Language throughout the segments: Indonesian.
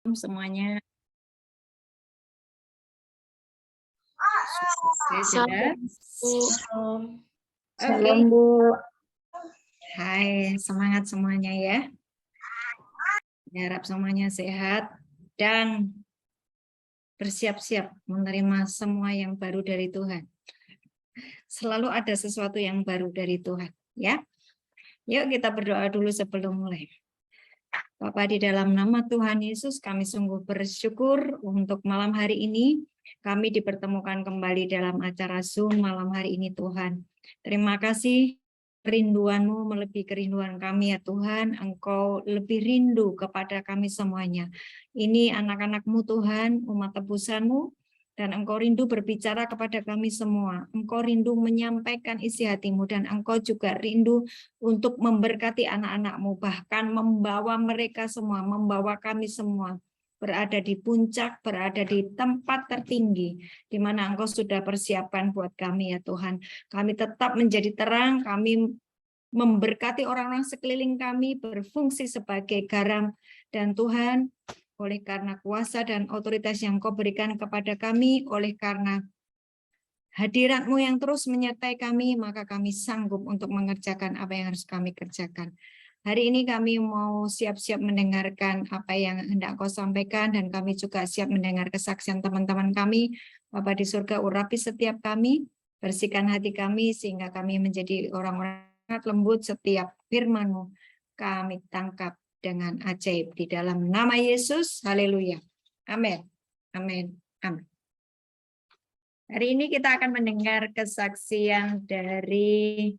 Semuanya. Salam, Bu. Oke. Bu. Hai, semangat semuanya ya. Harap semuanya sehat dan bersiap-siap menerima semua yang baru dari Tuhan. Selalu ada sesuatu yang baru dari Tuhan, ya. Yuk kita berdoa dulu sebelum mulai. Bapa, di dalam nama Tuhan Yesus, kami sungguh bersyukur untuk malam hari ini. Kami dipertemukan kembali dalam acara Zoom malam hari ini, Tuhan. Terima kasih kerinduan-Mu melebihi kerinduan kami, ya Tuhan. Engkau lebih rindu kepada kami semuanya. Ini anak-anak-Mu, Tuhan, umat tebusan-Mu, dan Engkau rindu berbicara kepada kami semua. Engkau rindu menyampaikan isi hati-Mu, dan Engkau juga rindu untuk memberkati anak-anak-Mu, bahkan membawa mereka semua, membawa kami semua berada di puncak, berada di tempat tertinggi, di mana Engkau sudah persiapkan buat kami, ya Tuhan. Kami tetap menjadi terang, kami memberkati orang-orang sekeliling kami, berfungsi sebagai garam, dan Tuhan, oleh karena kuasa dan otoritas yang Kau berikan kepada kami, oleh karena hadirat-Mu yang terus menyertai kami, maka kami sanggup untuk mengerjakan apa yang harus kami kerjakan. Hari ini kami mau siap-siap mendengarkan apa yang hendak Kau sampaikan, dan kami juga siap mendengar kesaksian teman-teman kami. Bapa di surga, urapi setiap kami, bersihkan hati kami, sehingga kami menjadi orang-orang yang lembut. Setiap firman-Mu kami tangkap dengan ajaib di dalam nama Yesus. Haleluya. Amin. Amin. Amin. Hari ini kita akan mendengar kesaksian dari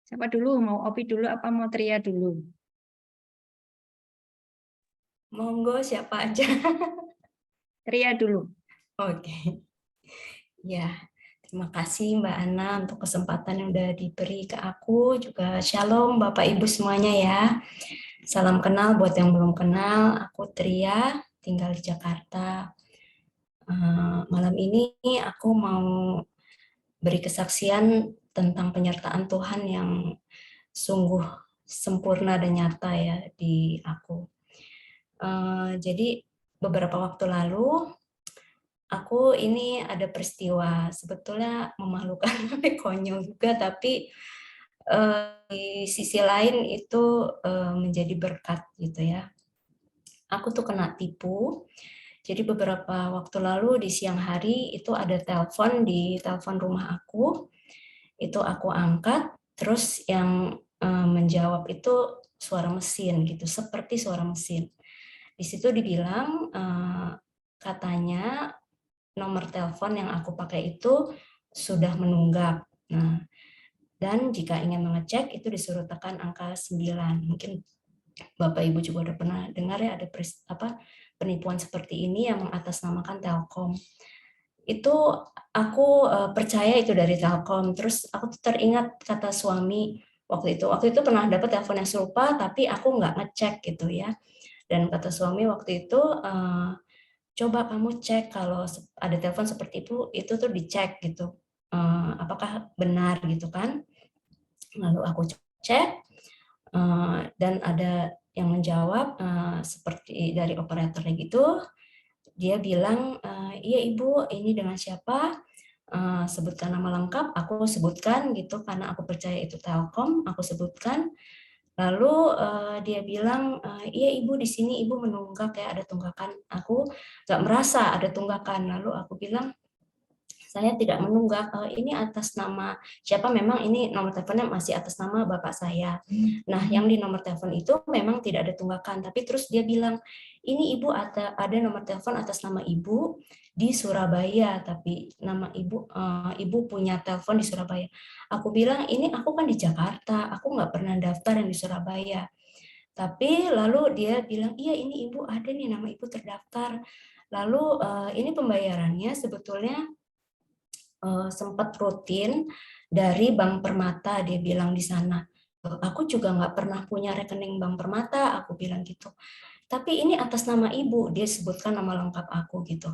siapa dulu? Mau Opi dulu apa mau Tria dulu? Monggo siapa aja. Tria dulu. Oke. Ya, terima kasih Mbak Ana untuk kesempatan yang udah diberi ke aku. Juga shalom Bapak Ibu semuanya ya. Salam kenal buat yang belum kenal. Aku Tria, tinggal di Jakarta. Malam ini aku mau beri kesaksian tentang penyertaan Tuhan yang sungguh sempurna dan nyata ya di aku. Jadi beberapa waktu lalu aku ini ada peristiwa sebetulnya memalukan, konyol juga, tapi di sisi lain itu menjadi berkat gitu ya. Aku tuh kena tipu. Jadi beberapa waktu lalu di siang hari itu ada telepon di telepon rumah aku. Itu aku angkat, terus yang menjawab itu suara mesin gitu, seperti suara mesin. Di situ dibilang katanya nomor telepon yang aku pakai itu sudah menunggak. Nah, dan jika ingin mengecek itu disuruh tekan angka 9. Mungkin Bapak Ibu juga udah pernah dengar ya ada penipuan seperti ini yang mengatasnamakan Telkom. Itu aku percaya itu dari Telkom. Terus aku tuh teringat kata suami waktu itu. Waktu itu pernah dapat telepon yang serupa tapi aku nggak ngecek gitu ya. Dan kata suami waktu itu coba kamu cek kalau ada telepon seperti itu tuh dicek gitu, apakah benar gitu kan. Lalu aku cek dan ada yang menjawab seperti dari operatornya gitu. Dia bilang, iya Ibu, ini dengan siapa? Sebutkan nama lengkap, aku sebutkan gitu karena aku percaya itu Telkom, aku sebutkan. Lalu dia bilang, iya Ibu di sini Ibu menunggak ya, ada tunggakan. Aku nggak merasa ada tunggakan. Lalu aku bilang, saya tidak menunggak, ini atas nama siapa, memang ini nomor teleponnya masih atas nama bapak saya. Nah, yang di nomor telepon itu memang tidak ada tunggakan, tapi terus dia bilang, ini ibu ada nomor telepon atas nama ibu di Surabaya, tapi nama ibu punya telepon di Surabaya. Aku bilang, ini aku kan di Jakarta, aku nggak pernah daftar yang di Surabaya. Tapi lalu dia bilang, iya ini ibu ada nih nama ibu terdaftar. Lalu ini pembayarannya sebetulnya sempat rutin dari Bank Permata, dia bilang di sana. Aku juga nggak pernah punya rekening Bank Permata, aku bilang gitu. Tapi ini atas nama ibu, dia sebutkan nama lengkap aku gitu.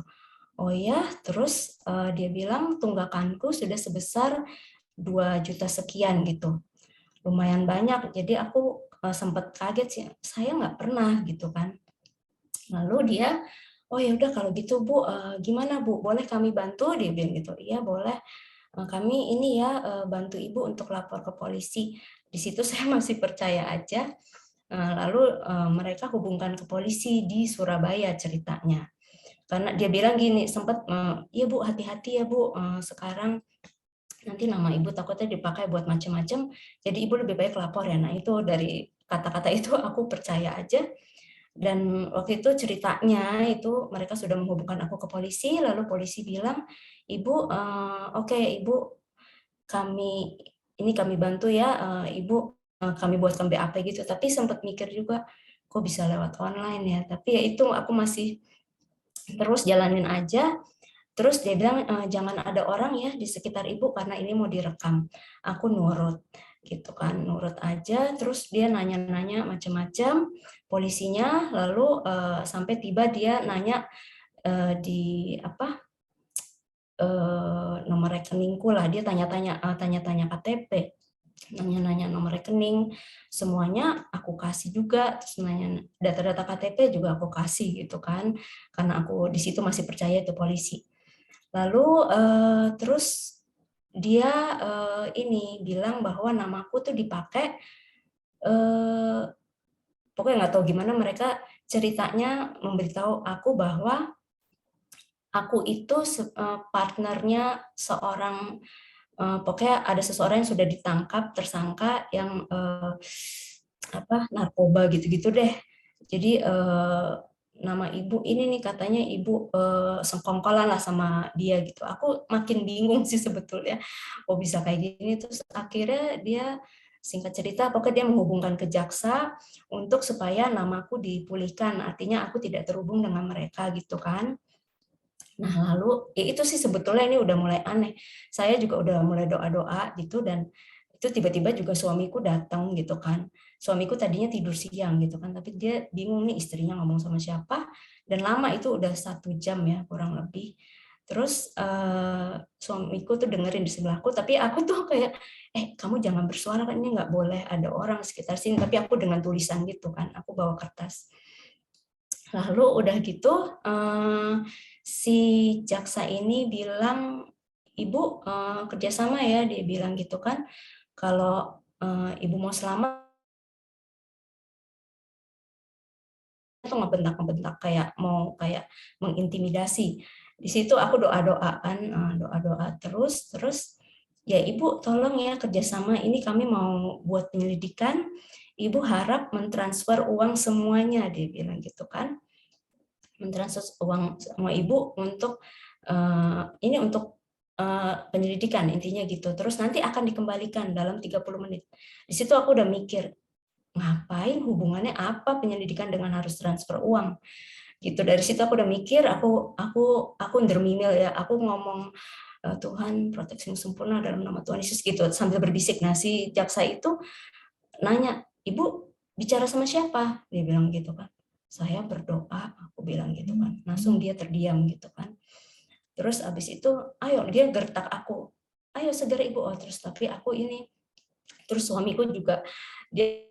Oh ya, terus dia bilang tunggakanku sudah sebesar 2 juta sekian gitu. Lumayan banyak, jadi aku sempat kaget sih, saya nggak pernah gitu kan. Lalu dia, oh ya udah kalau gitu Bu, gimana Bu, boleh kami bantu? Dia bilang gitu. Iya boleh, kami ini ya bantu Ibu untuk lapor ke polisi. Di situ saya masih percaya aja. Lalu mereka hubungkan ke polisi di Surabaya ceritanya. Karena dia bilang gini, sempat, iya Bu, hati-hati ya Bu, sekarang nanti nama Ibu takutnya dipakai buat macam-macam, jadi Ibu lebih baik lapor ya. Nah itu dari kata-kata itu aku percaya aja. Dan waktu itu ceritanya itu mereka sudah menghubungkan aku ke polisi, lalu polisi bilang, Ibu, oke Ibu, kami bantu ya, Ibu, kami buatkan BAP gitu. Tapi sempat mikir juga, kok bisa lewat online ya. Tapi ya itu aku masih terus jalanin aja. Terus dia bilang, jangan ada orang ya di sekitar Ibu karena ini mau direkam. Aku nurut gitu kan, nurut aja. Terus dia nanya-nanya macam-macam polisinya, lalu sampai tiba dia nanya di apa nomor rekeningku lah. Dia tanya-tanya KTP, nanya-nanya nomor rekening, semuanya aku kasih juga. Terus nanya data-data KTP juga aku kasih gitu kan, karena aku di situ masih percaya itu polisi. Lalu terus dia ini bilang bahwa namaku tuh dipakai, pokoknya nggak tahu gimana mereka ceritanya memberitahu aku bahwa aku itu partnernya seorang, pokoknya ada seseorang yang sudah ditangkap, tersangka yang narkoba gitu-gitu deh. Jadi nama ibu ini nih katanya ibu sekongkolan lah sama dia gitu. Aku makin bingung sih sebetulnya, kok bisa kayak gini. Terus akhirnya dia singkat cerita, pokoknya dia menghubungkan ke jaksa untuk supaya namaku dipulihkan. Artinya aku tidak terhubung dengan mereka gitu kan. Nah lalu ya itu sih sebetulnya ini udah mulai aneh. Saya juga udah mulai doa-doa gitu dan itu tiba-tiba juga suamiku datang gitu kan. Suamiku tadinya tidur siang gitu kan, tapi dia bingung nih istrinya ngomong sama siapa dan lama itu udah 1 jam ya kurang lebih. Terus suamiku tuh dengerin di sebelahku, tapi aku tuh kayak kamu jangan bersuara kan ini nggak boleh ada orang sekitar sini. Tapi aku dengan tulisan gitu kan, aku bawa kertas. Lalu udah gitu si jaksa ini bilang, Ibu kerjasama ya, dia bilang gitu kan, kalau Ibu mau selamat itu ngebentak-ngebentak kayak mau kayak mengintimidasi. Di situ aku doa-doa kan, doa-doa terus ya Ibu tolong ya kerjasama ini kami mau buat penyelidikan, Ibu harap mentransfer uang semuanya, dia bilang gitu kan. Mentransfer uang sama Ibu untuk ini untuk penyelidikan intinya gitu. Terus nanti akan dikembalikan dalam 30 menit. Di situ aku udah mikir, ngapain hubungannya apa penyelidikan dengan harus transfer uang? Gitu. Dari situ aku udah mikir, aku dermimil ya, aku ngomong Tuhan proteksi sempurna dalam nama Tuhan Yesus gitu sambil berbisik. Nah, si jaksa itu nanya, Ibu bicara sama siapa? Dia bilang gitu kan. Saya berdoa, aku bilang gitu kan. Langsung dia terdiam gitu kan. Terus abis itu, ayo dia gertak aku. Ayo segera Ibu. Oh, terus tapi aku ini, terus suamiku juga, dia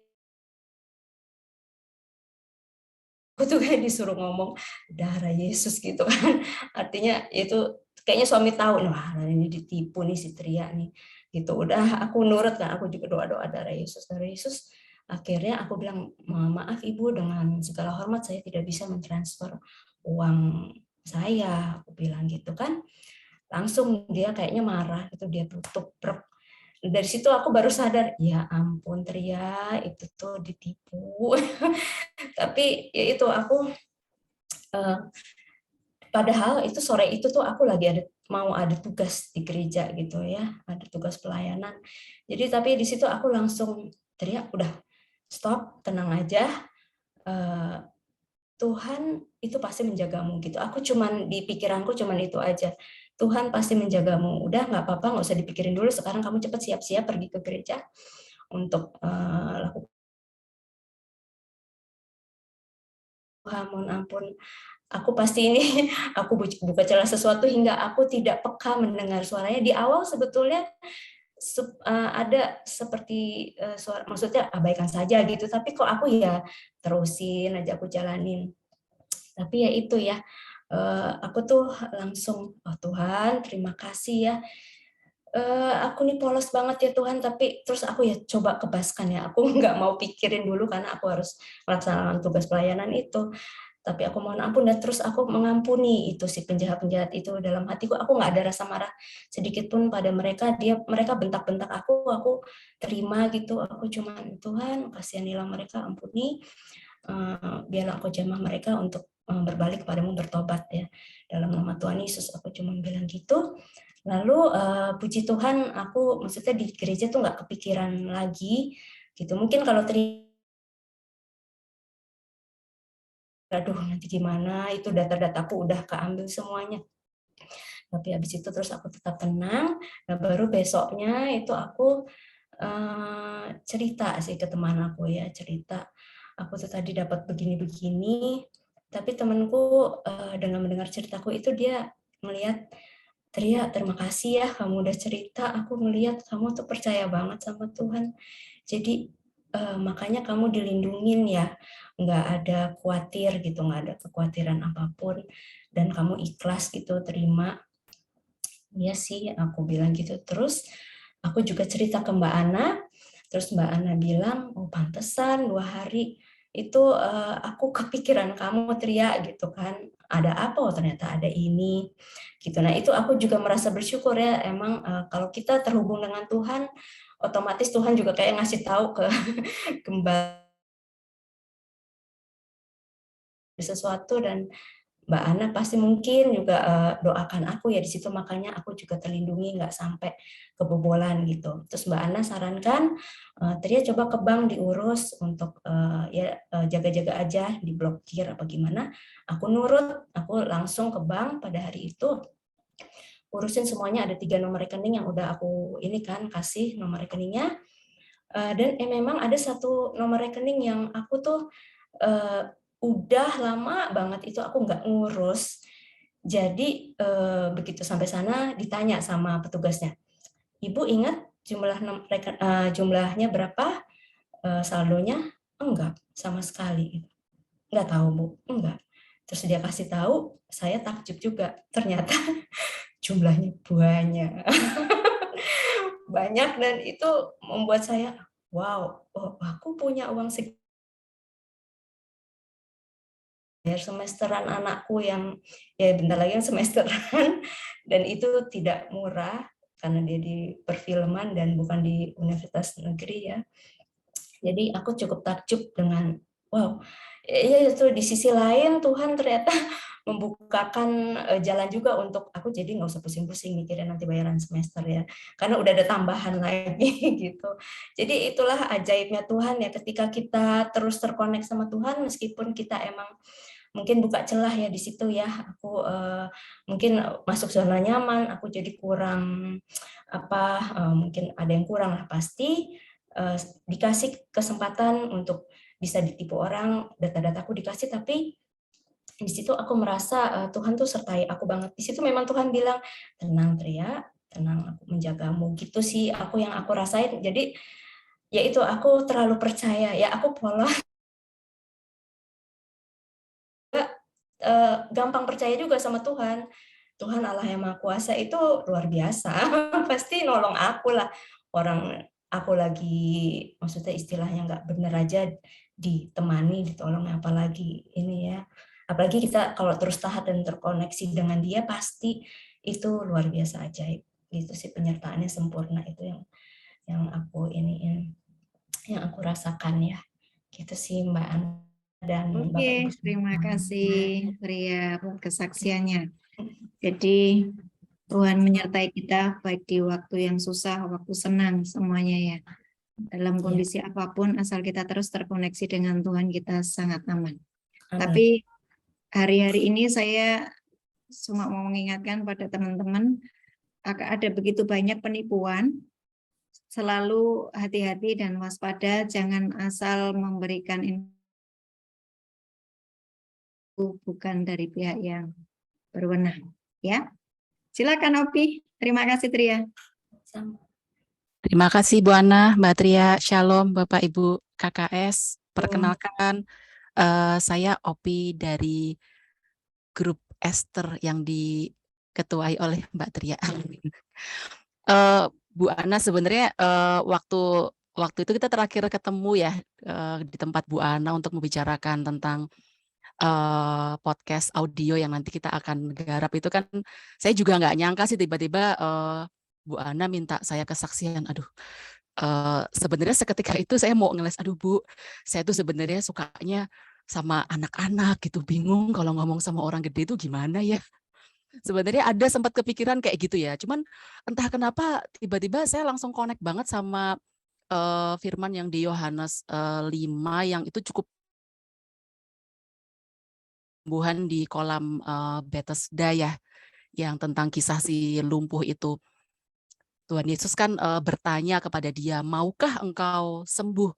aku tuh kayak disuruh ngomong darah Yesus gitu kan. Artinya itu kayaknya suami tahu, wah ini ditipu nih si Tria nih. Gitu. Udah aku nurut kan, aku juga doa-doa darah Yesus, darah Yesus. Akhirnya aku bilang, maaf Ibu, dengan segala hormat saya tidak bisa mentransfer uang saya, aku bilang gitu kan. Langsung dia kayaknya marah, itu dia tutup. Dari situ aku baru sadar, ya ampun Tria, itu tuh ditipu. Tapi ya itu aku, padahal itu sore itu tuh aku lagi mau ada tugas di gereja gitu ya, ada tugas pelayanan. Jadi tapi di situ aku langsung teriak, udah stop, tenang aja. Tuhan itu pasti menjagamu gitu. Aku cuman di pikiranku cuman itu aja. Tuhan pasti menjagamu. Udah nggak apa-apa, nggak usah dipikirin dulu. Sekarang kamu cepat siap-siap pergi ke gereja untuk lakukan. Mohon ampun, aku pasti ini aku buka celah sesuatu hingga aku tidak peka mendengar suaranya. Di awal sebetulnya ada seperti suara, maksudnya abaikan saja gitu. Tapi kok aku ya terusin aja, aku jalanin. Tapi ya itu ya, aku tuh langsung, oh Tuhan terima kasih ya, aku nih polos banget ya Tuhan, tapi terus aku ya coba kebaskan ya, aku nggak mau pikirin dulu karena aku harus melaksanakan tugas pelayanan itu. Tapi aku mohon ampun dan terus aku mengampuni itu si penjahat-penjahat itu dalam hatiku. Aku nggak ada rasa marah sedikit pun pada mereka. Mereka bentak-bentak aku terima gitu. Aku cuma Tuhan kasihanilah mereka, ampuni. Biarlah aku jamah mereka untuk berbalik kepadamu, bertobat ya. Dalam nama Tuhan Yesus aku cuma bilang gitu. Lalu puji Tuhan aku maksudnya di gereja tuh nggak kepikiran lagi gitu. Mungkin kalau aduh nanti gimana, itu data-dataku udah keambil semuanya. Tapi habis itu terus aku tetap tenang, nah baru besoknya itu aku cerita sih ke teman aku ya, cerita, aku tuh tadi dapat begini-begini, tapi temanku dengan mendengar ceritaku itu dia melihat, Tria, terima kasih ya kamu udah cerita, aku ngelihat kamu tuh percaya banget sama Tuhan. Jadi makanya kamu dilindungin ya, nggak ada khawatir gitu, nggak ada kekhawatiran apapun, dan kamu ikhlas gitu terima. Iya sih, aku bilang gitu. Terus aku juga cerita ke Mbak Ana, terus Mbak Ana bilang, oh pantesan 2 hari itu aku kepikiran kamu Tria gitu kan, ada apa? Oh ternyata ada ini gitu. Nah itu aku juga merasa bersyukur ya, emang kalau kita terhubung dengan Tuhan, otomatis Tuhan juga kayak ngasih tahu ke kembali sesuatu, dan Mbak Ana pasti mungkin juga doakan aku ya di situ, makanya aku juga terlindungi nggak sampai kebobolan gitu. Terus Mbak Ana sarankan Tria coba ke bank diurus untuk jaga-jaga aja, diblokir apa gimana. Aku nurut, aku langsung ke bank pada hari itu, urusin semuanya, ada 3 nomor rekening yang udah aku ini kan kasih nomor rekeningnya. Dan memang ada 1 nomor rekening yang aku tuh udah lama banget itu aku nggak ngurus. Jadi begitu sampai sana ditanya sama petugasnya, Ibu ingat jumlahnya berapa, saldonya? Enggak, sama sekali. Enggak tahu Bu, enggak. Terus dia kasih tahu, saya takjub juga. Ternyata jumlahnya banyak. Banyak, dan itu membuat saya, wow, oh, aku punya uang segitu bayar semesteran anakku yang ya bentar lagi yang semesteran, dan itu tidak murah karena dia di perfilman dan bukan di universitas negeri ya. Jadi aku cukup takjub dengan wow, ya itu di sisi lain Tuhan ternyata membukakan jalan juga untuk aku jadi nggak usah pusing-pusing mikirin nanti bayaran semester ya, karena udah ada tambahan lagi gitu. Jadi itulah ajaibnya Tuhan ya, ketika kita terus terkonek sama Tuhan, meskipun kita emang mungkin buka celah ya di situ ya, aku mungkin masuk zona nyaman, aku jadi kurang mungkin ada yang kurang lah pasti, dikasih kesempatan untuk bisa ditipu orang, data-dataku dikasih, tapi di situ aku merasa Tuhan tuh sertai aku banget. Di situ memang Tuhan bilang, tenang Tria, tenang, aku menjagamu, gitu sih aku yang aku rasain. Jadi ya itu, aku terlalu percaya ya, aku polos, gampang percaya juga sama Tuhan. Tuhan Allah yang Maha Kuasa itu luar biasa, pasti nolong aku lah. Orang aku lagi, maksudnya istilahnya nggak bener aja ditemani, ditolong, apalagi ini ya. Apalagi kita kalau terus taat dan terkoneksi dengan Dia, pasti itu luar biasa ajaib. Gitu sih, penyertaannya sempurna, itu yang aku iniin, yang aku rasakan ya. Gitu sih Mbak Ana dan Bapak Ibu Oke, terima semua. kasih Ria buat kesaksiannya. Jadi Tuhan menyertai kita baik di waktu yang susah, waktu senang, semuanya ya. Dalam Ya, kondisi apapun, asal kita terus terkoneksi dengan Tuhan, kita sangat aman. amin. Tapi hari-hari ini saya cuma mau mengingatkan pada teman-teman, ada begitu banyak penipuan, selalu hati-hati dan waspada, jangan asal memberikan info bukan dari pihak yang berwenang. Ya, silakan Opi. Terima kasih Tria. Sama. Terima kasih Bu Ana, Mbak Tria, Shalom Bapak Ibu KKS. Perkenalkan, saya Opi dari grup Esther yang diketuai oleh Mbak Tria. Bu Ana sebenarnya waktu itu kita terakhir ketemu ya di tempat Bu Ana untuk membicarakan tentang podcast audio yang nanti kita akan garap itu kan saya juga nggak nyangka sih tiba-tiba Bu Ana minta saya kesaksian. Aduh, sebenarnya seketika itu saya mau ngeles, aduh Bu, saya tuh sebenarnya sukanya sama anak-anak gitu, bingung kalau ngomong sama orang gede itu gimana ya. Sebenarnya ada sempat kepikiran kayak gitu ya, cuman entah kenapa tiba-tiba saya langsung connect banget sama firman yang di Yohanes 5 yang itu cukup tumbuhan di kolam Bethesda ya, yang tentang kisah si lumpuh itu. Tuhan Yesus kan bertanya kepada dia, maukah engkau sembuh?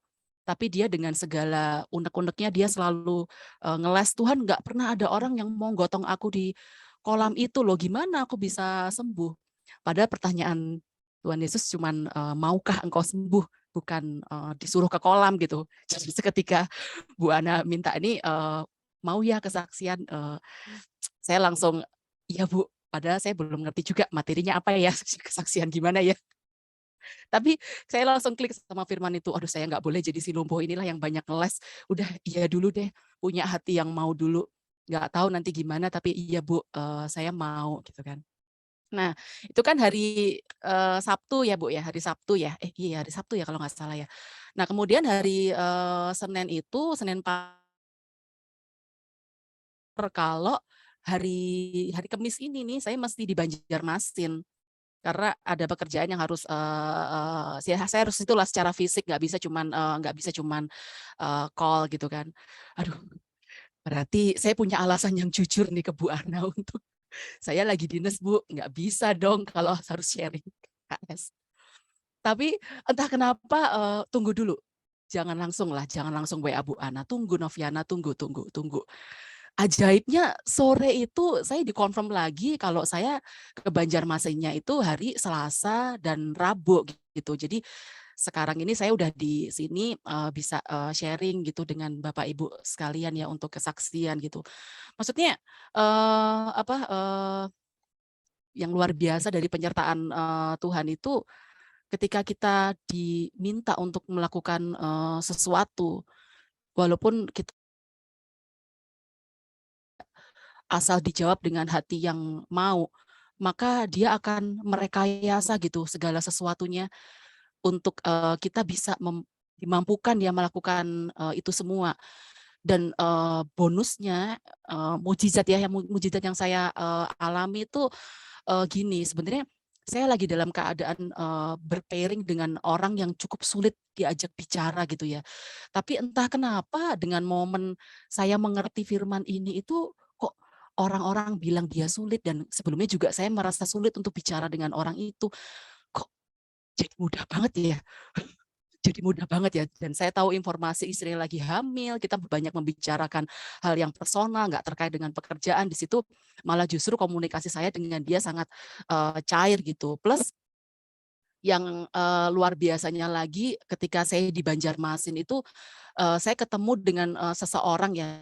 Tapi dia dengan segala unek-uneknya dia selalu ngeles, Tuhan nggak pernah ada orang yang mau gotong aku di kolam itu loh, gimana aku bisa sembuh? Padahal pertanyaan Tuhan Yesus cuman maukah engkau sembuh? Bukan disuruh ke kolam gitu. Jadi seketika Bu Ana minta ini mau ya kesaksian, saya langsung iya Bu, padahal saya belum ngerti juga materinya apa ya, kesaksian gimana ya. Tapi saya langsung klik sama firman itu, aduh saya nggak boleh jadi si lumpuh inilah yang banyak ngeles, udah iya dulu deh, punya hati yang mau dulu, nggak tahu nanti gimana, tapi iya Bu, saya mau gitu kan. Nah itu kan hari Sabtu ya Bu ya, hari Sabtu ya, iya hari Sabtu ya kalau nggak salah ya. Nah kemudian hari Senin itu, Senin kalau hari hari Kamis ini nih saya mesti di Banjarmasin. Karena ada pekerjaan yang harus saya harus itulah secara fisik, nggak bisa cuman call gitu kan. Aduh, berarti saya punya alasan yang jujur nih ke Bu Ana untuk saya lagi dinas Bu, nggak bisa dong kalau harus sharing KS. Tapi entah kenapa tunggu dulu, jangan langsung WA Bu Ana, tunggu Noviana, tunggu. Ajaibnya sore itu saya dikonfirm lagi kalau saya ke Banjarmasinnya itu hari Selasa dan Rabu gitu. Jadi sekarang ini saya udah di sini bisa sharing gitu dengan Bapak Ibu sekalian ya untuk kesaksian gitu. Maksudnya yang luar biasa dari penyertaan Tuhan itu ketika kita diminta untuk melakukan sesuatu, walaupun kita asal dijawab dengan hati yang mau, maka dia akan merekayasa gitu segala sesuatunya untuk kita bisa dimampukan ya melakukan itu semua. Dan bonusnya mujizat ya, mujizat yang saya alami itu gini, sebenarnya saya lagi dalam keadaan berpairing dengan orang yang cukup sulit diajak bicara gitu ya. Tapi entah kenapa dengan momen saya mengerti firman ini itu kok orang-orang bilang dia sulit dan sebelumnya juga saya merasa sulit untuk bicara dengan orang itu. Kok jadi mudah banget ya? Jadi mudah banget ya, dan saya tahu informasi istri lagi hamil, kita banyak membicarakan hal yang personal, nggak terkait dengan pekerjaan, di situ malah justru komunikasi saya dengan dia sangat cair gitu. Plus yang luar biasanya lagi ketika saya di Banjarmasin itu saya ketemu dengan seseorang ya,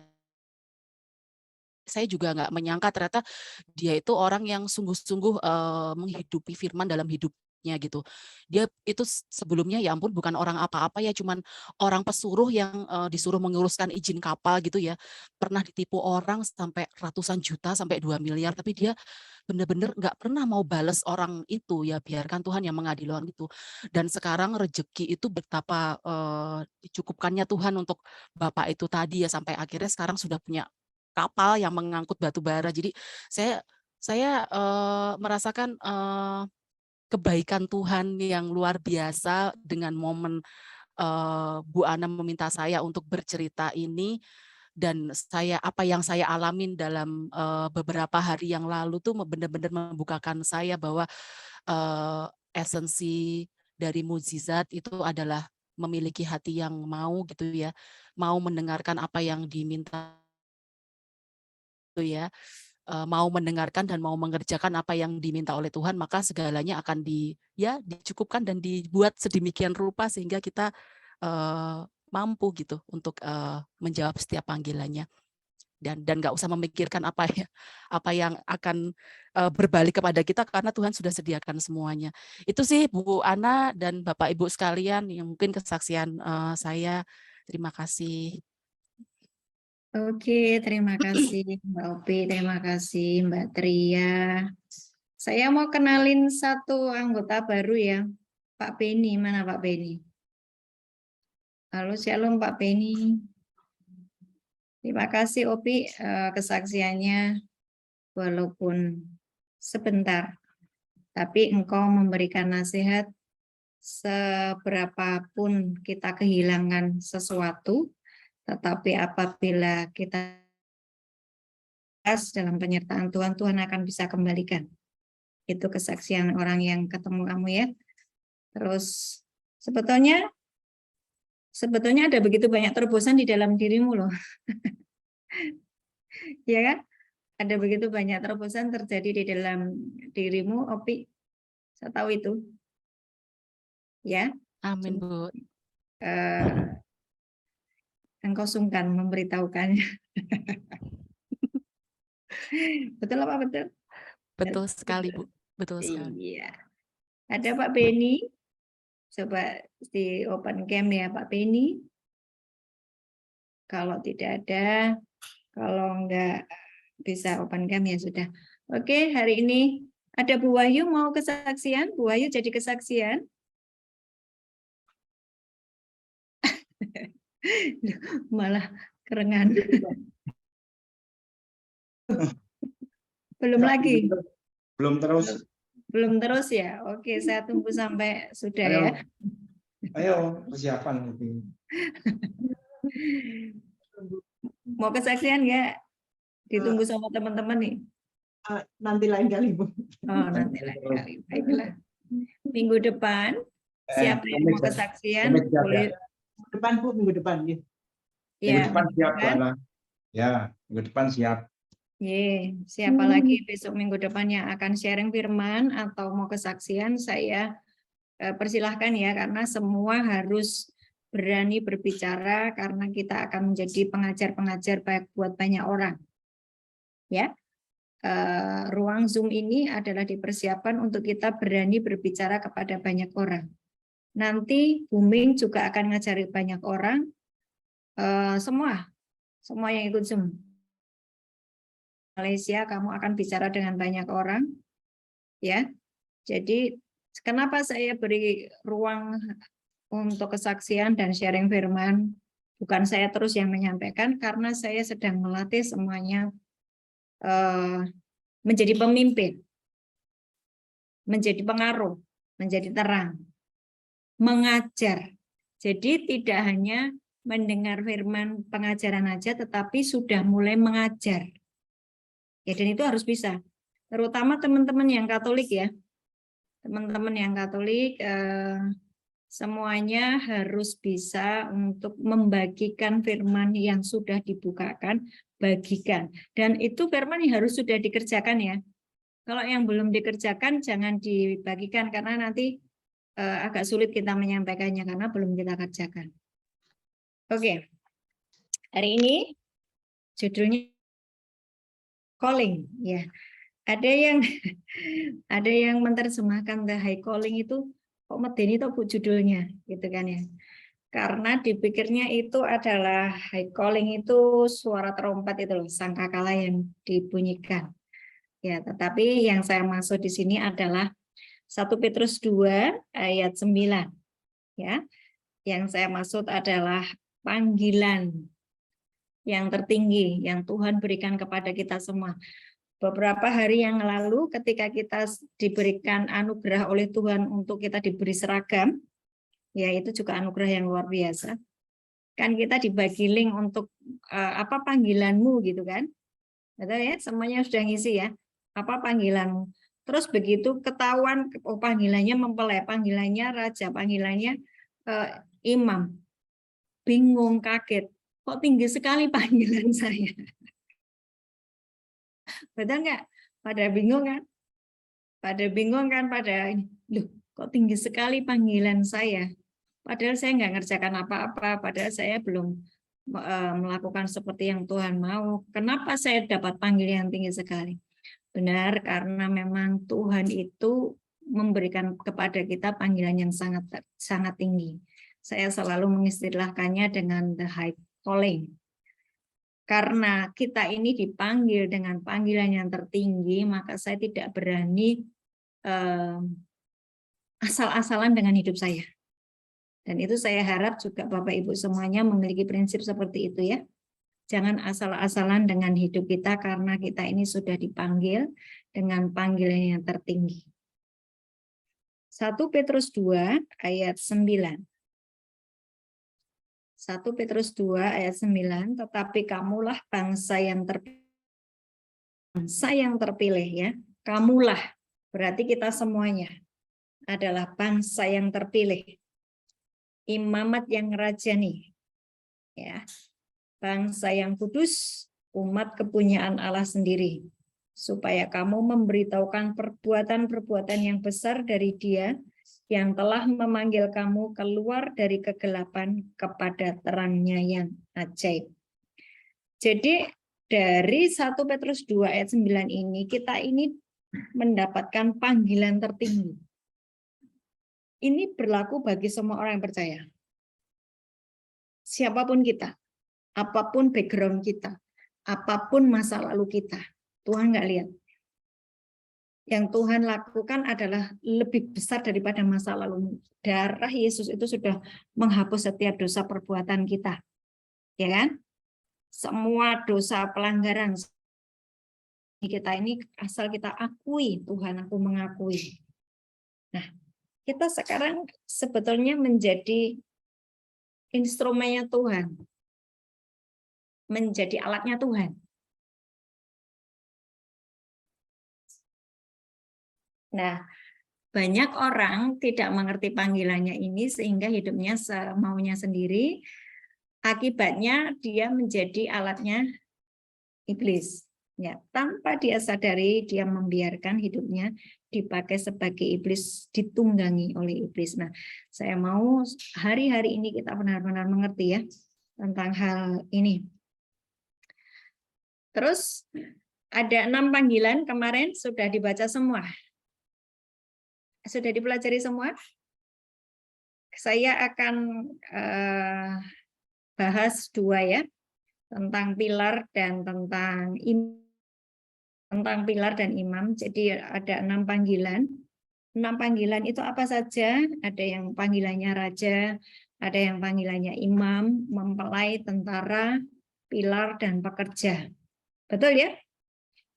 saya juga nggak menyangka ternyata dia itu orang yang sungguh-sungguh menghidupi firman dalam hidupnya gitu. Dia itu sebelumnya ya ampun bukan orang apa-apa ya, cuman orang pesuruh yang disuruh menguruskan izin kapal gitu ya. Pernah ditipu orang sampai ratusan juta sampai 2 miliar, tapi dia benar-benar nggak pernah mau bales orang itu ya, biarkan Tuhan yang mengadili orang itu. Dan sekarang rezeki itu betapa dicukupkannya Tuhan untuk Bapak itu tadi ya, sampai akhirnya sekarang sudah punya kapal yang mengangkut batu bara. Jadi saya merasakan kebaikan Tuhan yang luar biasa dengan momen Bu Ana meminta saya untuk bercerita ini, dan apa yang saya alamin dalam beberapa hari yang lalu tuh benar-benar membukakan saya bahwa esensi dari mukjizat itu adalah memiliki hati yang mau gitu ya, mau mendengarkan apa yang diminta itu ya, mau mendengarkan dan mau mengerjakan apa yang diminta oleh Tuhan, maka segalanya akan dicukupkan dan dibuat sedemikian rupa sehingga kita mampu gitu untuk menjawab setiap panggilannya. dan nggak usah memikirkan apa yang akan berbalik kepada kita karena Tuhan sudah sediakan semuanya. Itu sih Bu Ana dan Bapak Ibu sekalian yang mungkin kesaksian saya. Terima kasih. Oke, terima kasih Mbak Opi, terima kasih Mbak Tria. Saya mau kenalin satu anggota baru ya, Pak Beni. Mana Pak Beni? Halo, shalom Pak Beni. Terima kasih Opi kesaksiannya, walaupun sebentar, tapi engkau memberikan nasihat seberapapun kita kehilangan sesuatu, tetapi apabila kita dalam penyertaan Tuhan, Tuhan akan bisa kembalikan. Itu kesaksian orang yang ketemu kamu ya. Terus sebetulnya ada begitu banyak terobosan di dalam dirimu loh. Ya kan? Ada begitu banyak terobosan terjadi di dalam dirimu, Opi. Saya tahu itu. Ya. Amin, Bu. Engkau sungkan memberitahukannya. Betul apa betul? Betul sekali, Bu. Betul sekali. Iya. Ada Pak Beni. Coba di open cam ya Pak Beni. Kalau tidak ada, kalau enggak bisa open cam ya sudah. Oke, hari ini ada Bu Wahyu mau kesaksian. Bu Wahyu jadi kesaksian. Malah kerengan. Belum lagi. Belum terus ya. Oke, saya tunggu sampai sudah ya. Ayo persiapan. Mau kesaksian nggak? Ditunggu sama teman-teman nih. Nanti lain kali, Bu. Oh, nanti lain kali. Baiklah. Minggu depan, siapa yang mau kesaksian boleh. Minggu depan, Bu, minggu depan. Ya. Minggu depan siap, Bu Ana. Ya, minggu depan siap. Siapa lagi besok minggu depan yang akan sharing firman atau mau kesaksian, saya persilahkan ya, karena semua harus berani berbicara karena kita akan menjadi pengajar-pengajar baik buat banyak orang. Ya, ruang Zoom ini adalah dipersiapkan untuk kita berani berbicara kepada banyak orang. Nanti Booming juga akan ngajari banyak orang, semua yang ikut Zoom. Malaysia, kamu akan bicara dengan banyak orang, ya. Jadi kenapa saya beri ruang untuk kesaksian dan sharing firman? Bukan saya terus yang menyampaikan, karena saya sedang melatih semuanya menjadi pemimpin, menjadi pengaruh, menjadi terang, mengajar. Jadi tidak hanya mendengar firman pengajaran aja, tetapi sudah mulai mengajar. Ya, dan itu harus bisa. Terutama teman-teman yang Katolik ya. Teman-teman yang Katolik semuanya harus bisa untuk membagikan firman yang sudah dibukakan, bagikan. Dan itu firman yang harus sudah dikerjakan ya. Kalau yang belum dikerjakan jangan dibagikan karena nanti agak sulit kita menyampaikannya karena belum kita kerjakan. Oke. Hari ini judulnya calling ya. Ada yang menerjemahkan the high calling itu kok medeni itu Bu judulnya gitu kan ya. Karena dipikirnya itu adalah high calling itu suara trompet itu loh, sangkakala yang dibunyikan. Ya, tetapi yang saya maksud di sini adalah 1 Petrus 2 ayat 9. Ya. Yang saya maksud adalah panggilan yang tertinggi yang Tuhan berikan kepada kita semua. Beberapa hari yang lalu ketika kita diberikan anugerah oleh Tuhan untuk kita diberi seragam, ya itu juga anugerah yang luar biasa. Kan kita dibagi link untuk apa panggilanmu gitu kan. Betul ya, semuanya sudah ngisi ya. Apa panggilanmu? Terus begitu ketahuan panggilannya mempelai, panggilannya raja, panggilannya imam. Bingung, kaget. Kok tinggi sekali panggilan saya? Betul nggak? Pada bingung kan? Pada loh, kok tinggi sekali panggilan saya? Padahal saya nggak ngerjakan apa-apa, padahal saya belum melakukan seperti yang Tuhan mau. Kenapa saya dapat panggilan yang tinggi sekali? Benar, karena memang Tuhan itu memberikan kepada kita panggilan yang sangat sangat tinggi. Saya selalu mengistilahkannya dengan the high calling. Karena kita ini dipanggil dengan panggilan yang tertinggi, maka saya tidak berani asal-asalan dengan hidup saya. Dan itu saya harap juga Bapak Ibu semuanya memiliki prinsip seperti itu ya. Jangan asal-asalan dengan hidup kita karena kita ini sudah dipanggil dengan panggilan yang tertinggi. 1 Petrus 2 ayat 9. 1 Petrus 2 ayat 9, tetapi kamulah bangsa yang terpilih ya. Kamulah, berarti kita semuanya adalah bangsa yang terpilih. Imamat yang rajani. Ya. Bangsa yang kudus, umat kepunyaan Allah sendiri. Supaya kamu memberitahukan perbuatan-perbuatan yang besar dari Dia yang telah memanggil kamu keluar dari kegelapan kepada terangnya yang ajaib. Jadi dari 1 Petrus 2 ayat 9 ini, kita ini mendapatkan panggilan tertinggi. Ini berlaku bagi semua orang yang percaya. Siapapun kita, apapun background kita, apapun masa lalu kita, Tuhan nggak lihat. Yang Tuhan lakukan adalah lebih besar daripada masa lalu. Darah Yesus itu sudah menghapus setiap dosa perbuatan kita. Ya kan? Semua dosa pelanggaran kita ini asal kita akui, Tuhan aku mengakui. Nah, kita sekarang sebetulnya menjadi instrumennya Tuhan. Menjadi alatnya Tuhan. Nah, banyak orang tidak mengerti panggilannya ini sehingga hidupnya semaunya sendiri. Akibatnya dia menjadi alatnya iblis. Ya, tanpa dia sadari dia membiarkan hidupnya dipakai sebagai iblis, ditunggangi oleh iblis. Nah, saya mau hari-hari ini kita benar-benar mengerti ya tentang hal ini. Terus ada 6 panggilan kemarin sudah dibaca semua. Sudah dipelajari semua? Saya akan bahas 2 ya, tentang pilar dan tentang pilar dan imam. Jadi ada 6 panggilan. 6 panggilan itu apa saja? Ada yang panggilannya raja, ada yang panggilannya imam, mempelai, tentara, pilar, dan pekerja. Betul ya?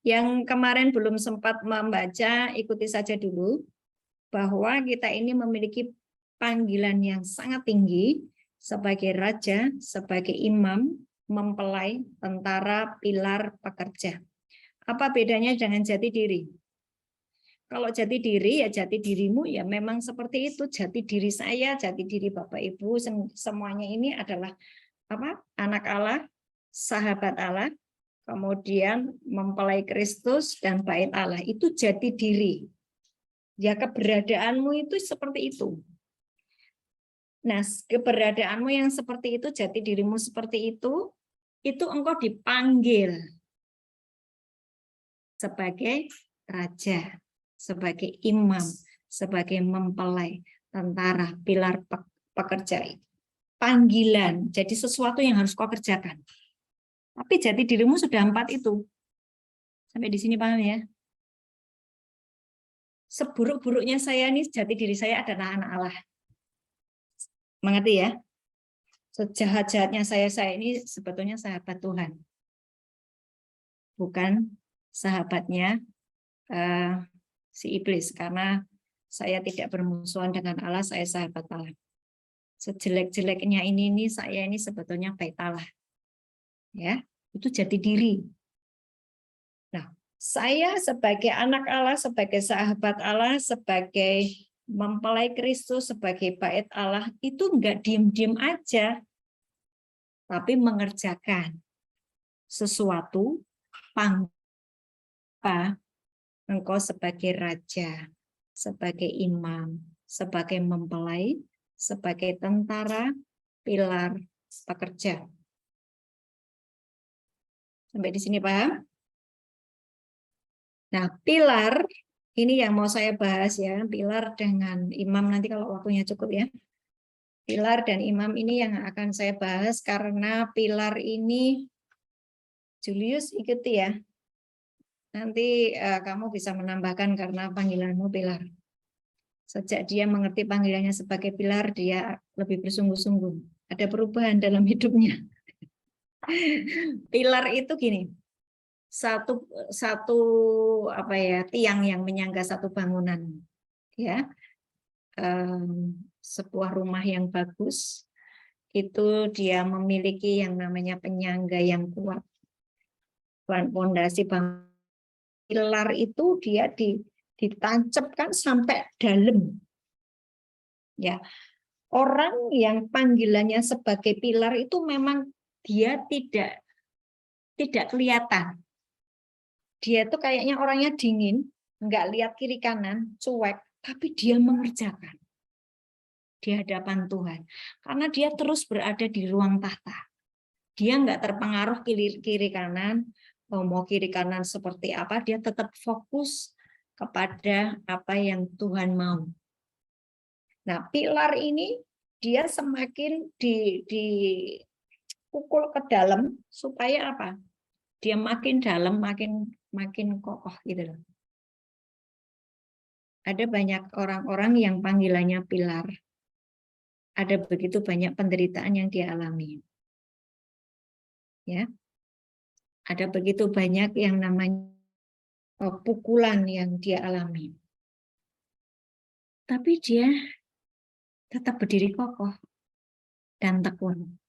Yang kemarin belum sempat membaca, ikuti saja dulu. Bahwa kita ini memiliki panggilan yang sangat tinggi sebagai raja, sebagai imam, mempelai, tentara, pilar, pekerja. Apa bedanya dengan jati diri? Kalau jati diri ya jati dirimu ya memang seperti itu. Jati diri saya, jati diri Bapak Ibu, semuanya ini adalah apa? Anak Allah, sahabat Allah, kemudian mempelai Kristus dan bait Allah. Itu jati diri. Ya keberadaanmu itu seperti itu. Nah, keberadaanmu yang seperti itu, jati dirimu seperti itu engkau dipanggil sebagai raja, sebagai imam, sebagai mempelai, tentara, pilar, pekerja. Panggilan, jadi sesuatu yang harus kau kerjakan. Tapi jati dirimu sudah 4 itu. Sampai di sini paham ya? Seburuk-buruknya saya ini, jati diri saya adalah anak Allah. Mengerti ya? Sejahat-jahatnya saya ini sebetulnya sahabat Tuhan. Bukan sahabatnya si iblis, karena saya tidak bermusuhan dengan Allah, saya sahabat Allah. Sejelek-jeleknya ini saya ini sebetulnya bait Allah. Ya, itu jati diri. Nah, saya sebagai anak Allah, sebagai sahabat Allah, sebagai mempelai Kristus, sebagai bait Allah, itu enggak diem-diem aja, tapi mengerjakan sesuatu. Engkau sebagai raja, sebagai imam, sebagai mempelai, sebagai tentara, pilar, pekerja. Sampai di sini paham? Nah, pilar ini yang mau saya bahas ya, pilar dengan imam nanti kalau waktunya cukup ya. Pilar dan imam ini yang akan saya bahas karena pilar ini Julius ikuti ya. Nanti kamu bisa menambahkan karena panggilanmu pilar. Sejak dia mengerti panggilannya sebagai pilar, dia lebih bersungguh-sungguh. Ada perubahan dalam hidupnya. Pilar itu gini, satu apa ya, tiang yang menyangga satu bangunan, ya, sebuah rumah yang bagus itu dia memiliki yang namanya penyangga yang kuat, fondasi bangunan. Pilar itu dia ditancapkan sampai dalam, ya. Orang yang panggilannya sebagai pilar itu memang dia tidak kelihatan. Dia tuh kayaknya orangnya dingin, nggak lihat kiri kanan, cuek, tapi dia mengerjakan di hadapan Tuhan. Karena dia terus berada di ruang tahta. Dia nggak terpengaruh kiri kanan, mau kiri kanan seperti apa, dia tetap fokus kepada apa yang Tuhan mau. Nah, pilar ini dia semakin dipukul ke dalam supaya apa? Dia makin dalam, makin kokoh gitu loh. Ada banyak orang-orang yang panggilannya pilar. Ada begitu banyak penderitaan yang dia alami. Ya. Ada begitu banyak yang namanya pukulan yang dia alami. Tapi dia tetap berdiri kokoh dan tekun.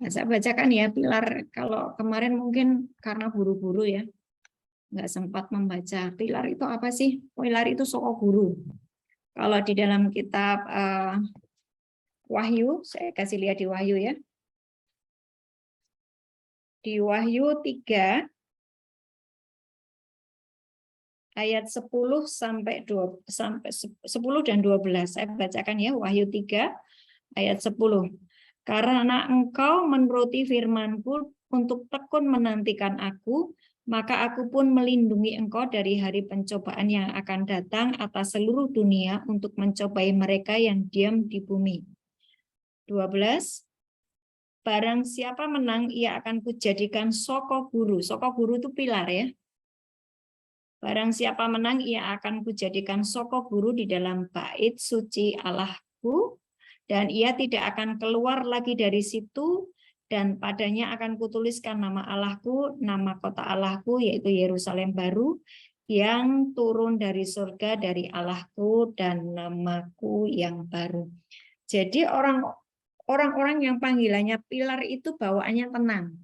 Nah, saya bacakan ya pilar, kalau kemarin mungkin karena buru-buru ya, nggak sempat membaca. Pilar itu apa sih? Pilar itu soko guru. Kalau di dalam kitab Wahyu, saya kasih lihat di Wahyu ya. Di Wahyu 3 ayat 10 sampai 10 dan 12. Saya bacakan ya, Wahyu 3 ayat 10. Karena engkau menuruti firman-Ku untuk tekun menantikan Aku, maka Aku pun melindungi engkau dari hari pencobaan yang akan datang atas seluruh dunia untuk mencobai mereka yang diam di bumi. 12. Barang siapa menang, ia akan kujadikan soko guru. Soko guru itu pilar ya. Barang siapa menang, ia akan kujadikan soko guru di dalam bait suci Allahku, dan ia tidak akan keluar lagi dari situ, dan padanya akan kutuliskan nama Allahku, nama kota Allahku, yaitu Yerusalem baru, yang turun dari surga dari Allahku, dan namaku yang baru. Jadi orang-orang yang panggilannya pilar itu bawaannya tenang,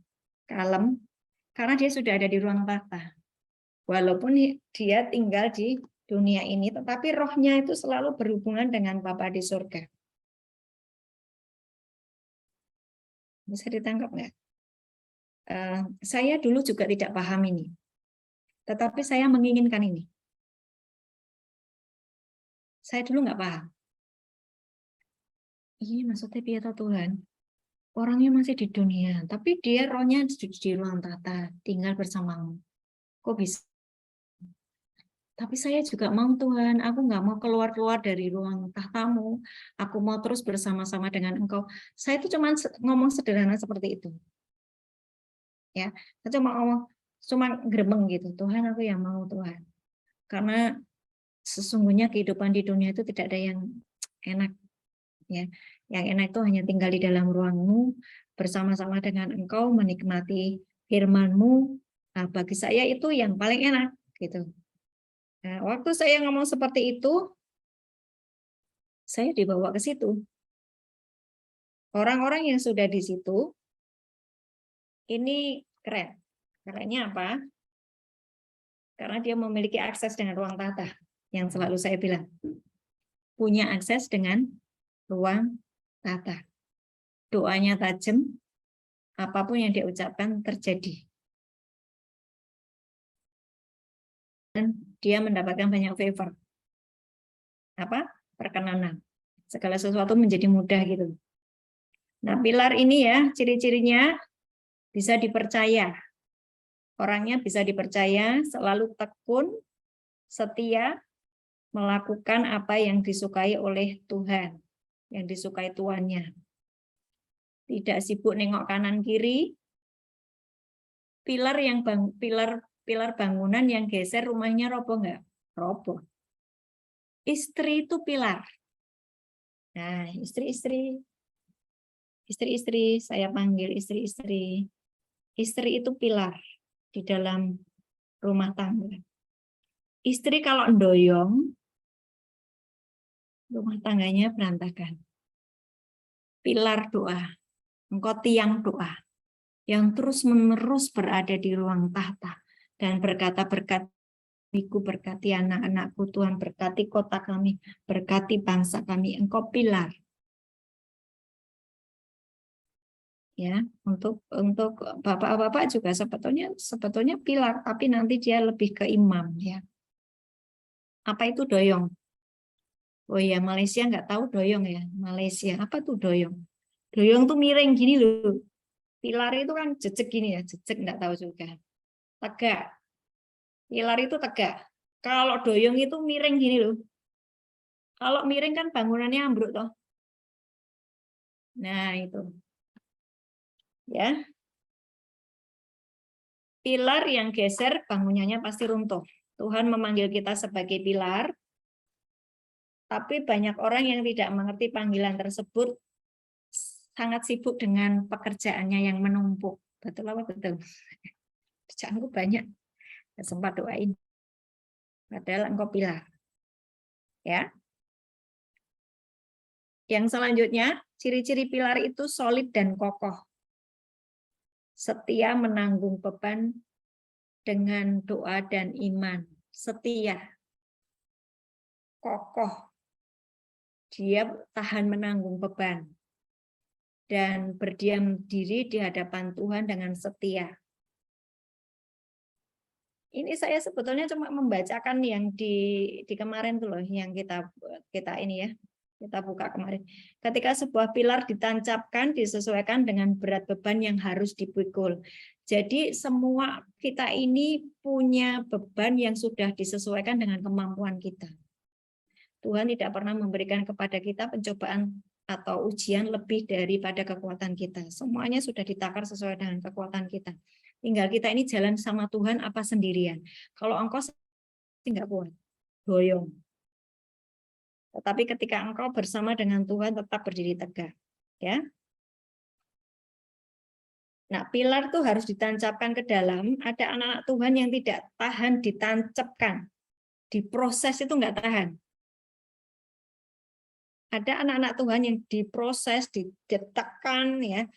kalem, karena dia sudah ada di ruang tahta. Walaupun dia tinggal di dunia ini, tetapi rohnya itu selalu berhubungan dengan Bapa di surga. Bisa ditangkap nggak? Saya dulu juga tidak paham ini, tetapi saya menginginkan ini. Saya dulu nggak paham. Ini maksudnya pieta Tuhan. Orangnya masih di dunia, tapi dia rohnya di ruang tahta, tinggal bersamamu. Kok bisa? Tapi saya juga mau Tuhan, aku nggak mau keluar-keluar dari ruang tahtamu. Aku mau terus bersama-sama dengan Engkau. Saya itu cuma ngomong sederhana seperti itu. Ya, saya cuma gremeng gitu. Tuhan, aku yang mau Tuhan. Karena sesungguhnya kehidupan di dunia itu tidak ada yang enak. Ya, yang enak itu hanya tinggal di dalam ruangmu bersama-sama dengan Engkau, menikmati firman-Mu. Nah, bagi saya itu yang paling enak gitu. Nah, waktu saya ngomong seperti itu, saya dibawa ke situ. Orang-orang yang sudah di situ, ini keren. Kerennya apa? Karena dia memiliki akses dengan ruang tahta, yang selalu saya bilang. Punya akses dengan ruang tahta. Doanya tajam, apapun yang dia ucapkan terjadi. Dan dia mendapatkan banyak favor. Apa? Perkenanan. Segala sesuatu menjadi mudah gitu. Nah, pilar ini ya, ciri-cirinya bisa dipercaya. Orangnya bisa dipercaya, selalu tekun, setia, melakukan apa yang disukai oleh Tuhan, yang disukai tuannya. Tidak sibuk nengok kanan kiri. Pilar bangunan yang geser rumahnya roboh nggak? Roboh. Istri itu pilar. Nah, istri-istri, saya panggil istri-istri. Istri itu pilar di dalam rumah tangga. Istri kalau ndoyong, rumah tangganya berantakan. Pilar doa, engkau tiang doa, yang terus-menerus berada di ruang tahta dan berkata, berkatiku, berkati anak-anakku, Tuhan berkati kota kami, berkati bangsa kami, engkau pilar. Ya, untuk bapak-bapak juga sebetulnya pilar, tapi nanti dia lebih ke imam, ya. Apa itu doyong? Oh ya, Malaysia nggak tahu doyong ya. Malaysia, apa tuh doyong? Doyong tuh miring gini loh. Pilar itu kan jejek gini ya, jejek nggak tahu juga. Tegak. Pilar itu tegak. Kalau doyong itu miring gini loh. Kalau miring kan bangunannya ambruk toh. Nah, itu. Ya. Pilar yang geser bangunannya pasti runtuh. Tuhan memanggil kita sebagai pilar, tapi banyak orang yang tidak mengerti panggilan tersebut, sangat sibuk dengan pekerjaannya yang menumpuk. Betul apa betul? Kerjaanku banyak, nggak sempat doain. Padahal engkau pilar. Ya. Yang selanjutnya, ciri-ciri pilar itu solid dan kokoh. Setia menanggung beban dengan doa dan iman. Setia. Kokoh. Dia tahan menanggung beban. Dan berdiam diri di hadapan Tuhan dengan setia. Ini saya sebetulnya cuma membacakan yang di kemarin tuh loh, yang kita ini ya, kita buka kemarin. Ketika sebuah pilar ditancapkan, disesuaikan dengan berat beban yang harus dipikul. Jadi semua kita ini punya beban yang sudah disesuaikan dengan kemampuan kita. Tuhan tidak pernah memberikan kepada kita pencobaan atau ujian lebih daripada kekuatan kita. Semuanya sudah ditakar sesuai dengan kekuatan kita. Tinggal kita ini jalan sama Tuhan apa sendirian. Kalau engkau nggak kuat, goyong. Tetapi ketika engkau bersama dengan Tuhan tetap berdiri tegak. Ya. Nah, pilar tuh harus ditancapkan ke dalam. Ada anak-anak Tuhan yang tidak tahan ditancapkan. Diproses itu nggak tahan. Ada anak-anak Tuhan yang diproses, ditekan, ya,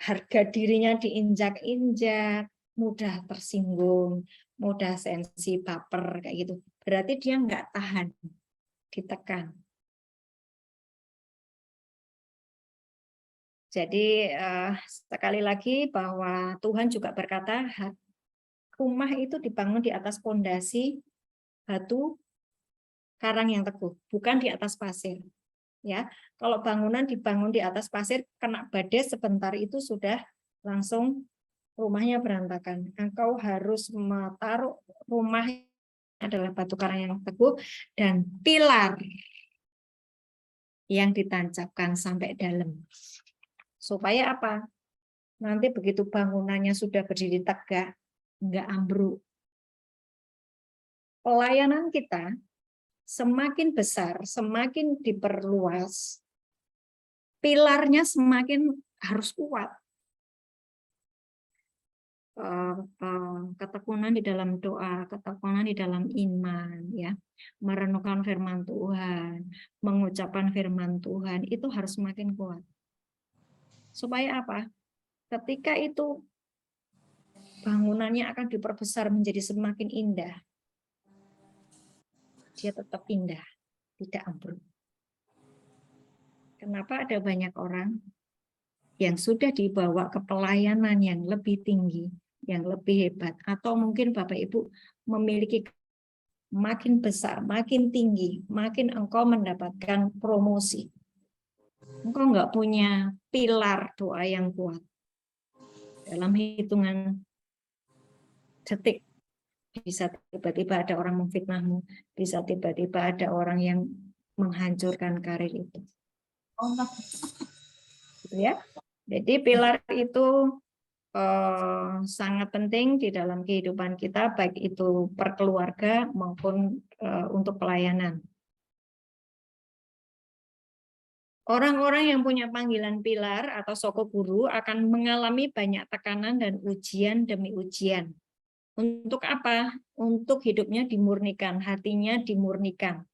harga dirinya diinjak-injak, mudah tersinggung, mudah sensi, baper, kayak gitu. Berarti dia nggak tahan, ditekan. Jadi sekali lagi bahwa Tuhan juga berkata, rumah itu dibangun di atas pondasi batu karang yang teguh, bukan di atas pasir. Ya, kalau bangunan dibangun di atas pasir, kena badai sebentar itu sudah langsung rumahnya berantakan. Engkau harus menaruh rumah adalah batu karang yang teguh dan pilar yang ditancapkan sampai dalam. Supaya apa? Nanti begitu bangunannya sudah berdiri tegak, enggak ambruk. Pelayanan kita semakin besar, semakin diperluas, pilarnya semakin harus kuat. Ketekunan di dalam doa, ketekunan di dalam iman, ya, merenungkan firman Tuhan, mengucapkan firman Tuhan, itu harus semakin kuat. Supaya apa? Ketika itu bangunannya akan diperbesar menjadi semakin indah. Dia tetap indah, tidak ambruk. Kenapa ada banyak orang yang sudah dibawa ke pelayanan yang lebih tinggi, yang lebih hebat, atau mungkin Bapak Ibu memiliki makin besar, makin tinggi, makin engkau mendapatkan promosi. Engkau nggak punya pilar doa yang kuat. Dalam hitungan detik. Bisa tiba-tiba ada orang memfitnahmu, bisa tiba-tiba ada orang yang menghancurkan karir itu. Gitu ya. Jadi pilar itu sangat penting di dalam kehidupan kita, baik itu perkeluarga maupun untuk pelayanan. Orang-orang yang punya panggilan pilar atau soko guru akan mengalami banyak tekanan dan ujian demi ujian. Untuk apa? Untuk hidupnya dimurnikan, hatinya dimurnikan,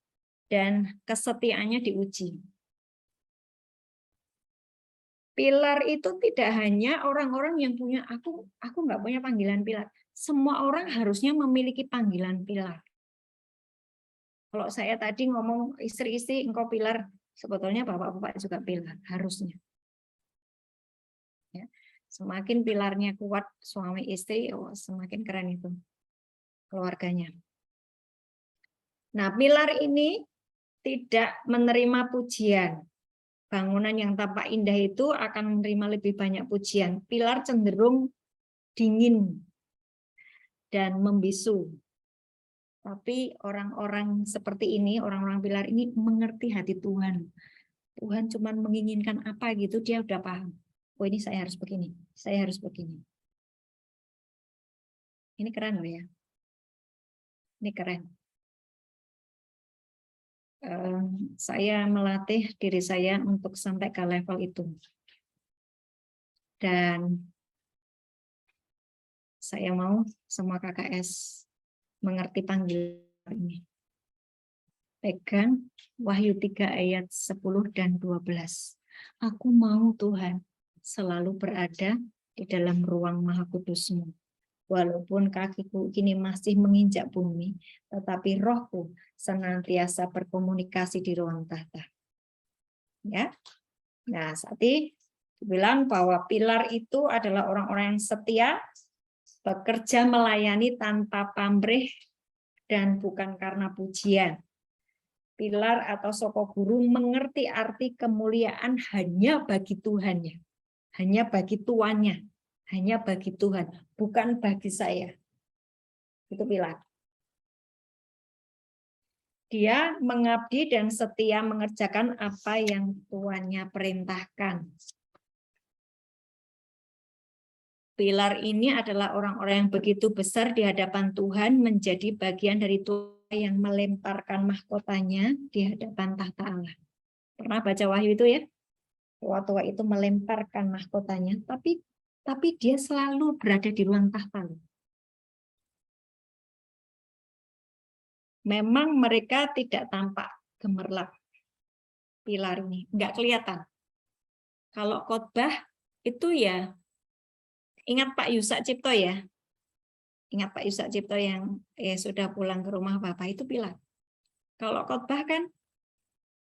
dan kesetiaannya diuji. Pilar itu tidak hanya orang-orang yang punya aku nggak punya panggilan pilar. Semua orang harusnya memiliki panggilan pilar. Kalau saya tadi ngomong istri-istri engkau pilar, sebetulnya bapak-bapak juga pilar harusnya. Ya. Semakin pilarnya kuat suami istri, semakin keren itu keluarganya. Nah, pilar ini tidak menerima pujian. Bangunan yang tampak indah itu akan menerima lebih banyak pujian. Pilar cenderung dingin dan membisu. Tapi orang-orang seperti ini, orang-orang pilar ini mengerti hati Tuhan. Tuhan cuma menginginkan apa gitu, dia udah paham. Oh, ini saya harus begini, saya harus begini. Ini keren loh ya. Ini keren. Saya melatih diri saya untuk sampai ke level itu. Dan saya mau semua KKS mengerti panggilan ini. Pegang Wahyu 3 ayat 10 dan 12. Aku mau Tuhan selalu berada di dalam ruang Maha Kudus-Mu. Walaupun kakiku kini masih menginjak bumi, tetapi rohku senantiasa berkomunikasi di ruang tahta. Ya. Nah, saat ini dibilang bahwa pilar itu adalah orang-orang yang setia, bekerja melayani tanpa pamrih dan bukan karena pujian. Pilar atau soko guru mengerti arti kemuliaan hanya bagi Tuhannya, hanya bagi tuannya, hanya bagi Tuhan, bukan bagi saya. Itu pilar. Dia mengabdi dan setia mengerjakan apa yang tuannya perintahkan. Pilar ini adalah orang-orang yang begitu besar di hadapan Tuhan, menjadi bagian dari Tuhan yang melemparkan mahkotanya di hadapan tahta Allah. Pernah baca Wahyu itu ya? Tua-tua itu melemparkan mahkotanya, tapi dia selalu berada di ruang tahta. Memang mereka tidak tampak gemerlap pilar ini, nggak kelihatan. Kalau khotbah itu ya, ingat Pak Yusak Cipto ya, ingat Pak Yusak Cipto yang sudah pulang ke rumah Bapak, itu pilar. Kalau khotbah kan